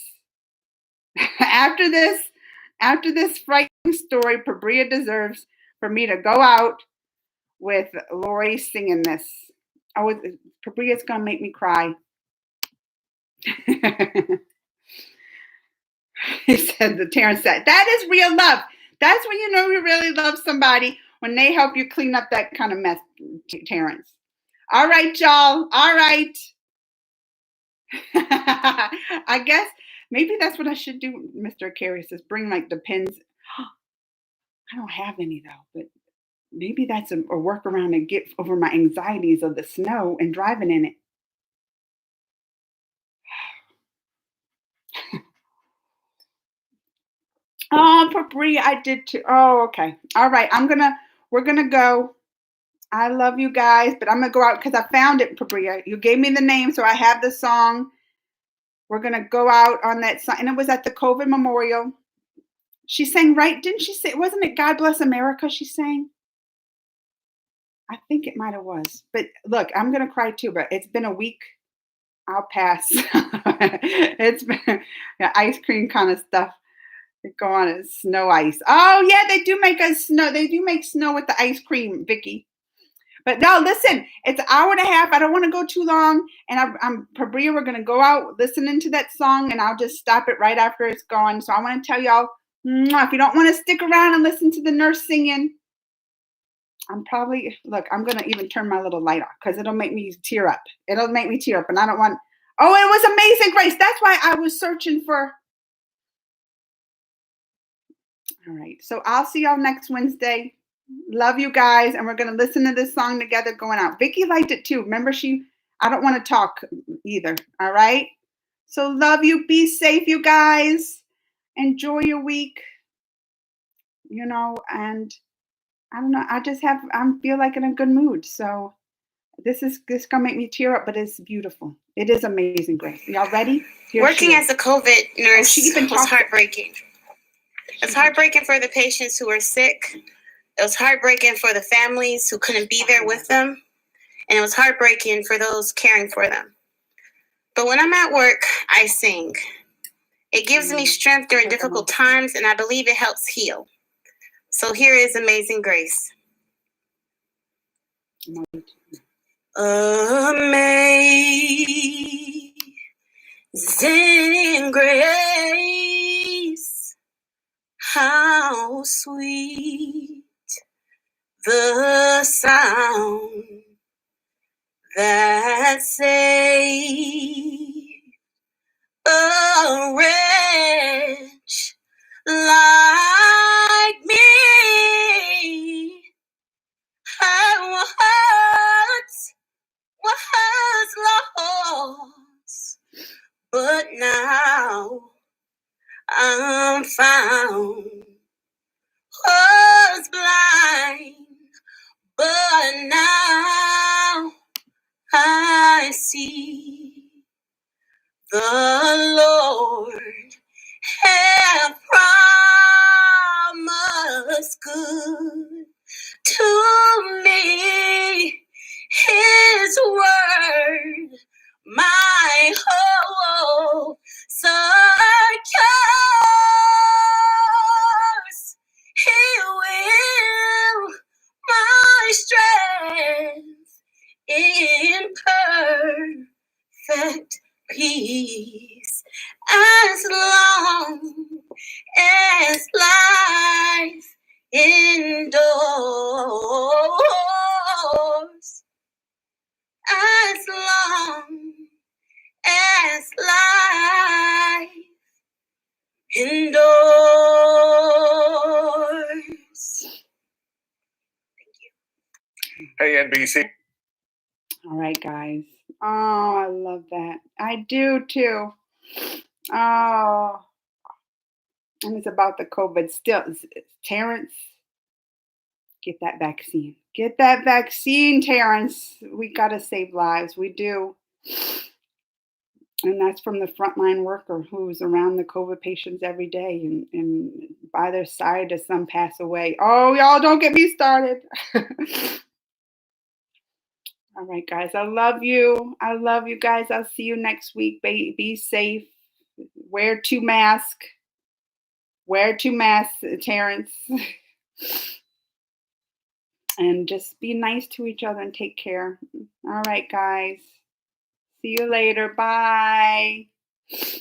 After this frightening story, Bria deserves for me to go out with Lori singing this. Bria's going to make me cry. Terrence said, that is real love. That's when you know you really love somebody, when they help you clean up that kind of mess, Terrence. All right, y'all. All right. I guess maybe that's what I should do, Mr. Aquarius, is bring like the pins. I don't have any though, but maybe that's a workaround to get over my anxieties of the snow and driving in it. Oh, for Bria, I did too. Oh, okay. All right. We're going to go. I love you guys, but I'm going to go out because I found it, Bria. You gave me the name, so I have the song. We're going to go out on that song. And it was at the COVID memorial. She sang, right? Didn't she say, wasn't it God Bless America she sang? I think it might have was. But look, I'm going to cry too, but it's been a week. I'll pass. It's been ice cream kind of stuff. Go on, it's snow ice. Oh, yeah, they do make snow. They do make snow with the ice cream, Vicky. But no, listen, it's an hour and a half. I don't want to go too long. And Bria, we're going to go out listening to that song, and I'll just stop it right after it's gone. So I want to tell y'all, if you don't want to stick around and listen to the nurse singing, I'm going to even turn my little light off because it'll make me tear up. It'll make me tear up, and I don't want. Oh, it was Amazing Grace. That's why I was searching for. All right. So I'll see y'all next Wednesday. Love you guys. And we're going to listen to this song together going out. Vicky liked it too. Remember, I don't want to talk either. All right. So love you. Be safe, you guys. Enjoy your week. And I don't know. I feel like in a good mood. So this going to make me tear up, but it's beautiful. It is Amazing Grace. Y'all ready? Working as a COVID nurse was heartbreaking. It's heartbreaking for the patients who are sick. It was heartbreaking for the families who couldn't be there with them. And it was heartbreaking for those caring for them. But when I'm at work, I sing. It gives me strength during difficult times, and I believe it helps heal. So here is Amazing Grace. Amazing grace, how sweet the sound that saved a wretch like me. I was lost, but now I'm found. Was blind, but now I see. The Lord have promised good to me. His word, my hope secures. He will my strength in perfect peace, as long as life endures, as long as life endures. Hey, NBC. All right, guys. Oh, I love that. I do too. Oh, and it's about the COVID still. Terrence, get that vaccine. Get that vaccine, Terrence. We got to save lives. We do. And that's from the frontline worker who's around the COVID patients every day and by their side as some pass away. Oh, y'all don't get me started. All right, guys. I love you. I love you guys. I'll see you next week. Be safe. Wear 2 masks. Wear 2 masks, Terrence. And just be nice to each other and take care. All right, guys. See you later. Bye.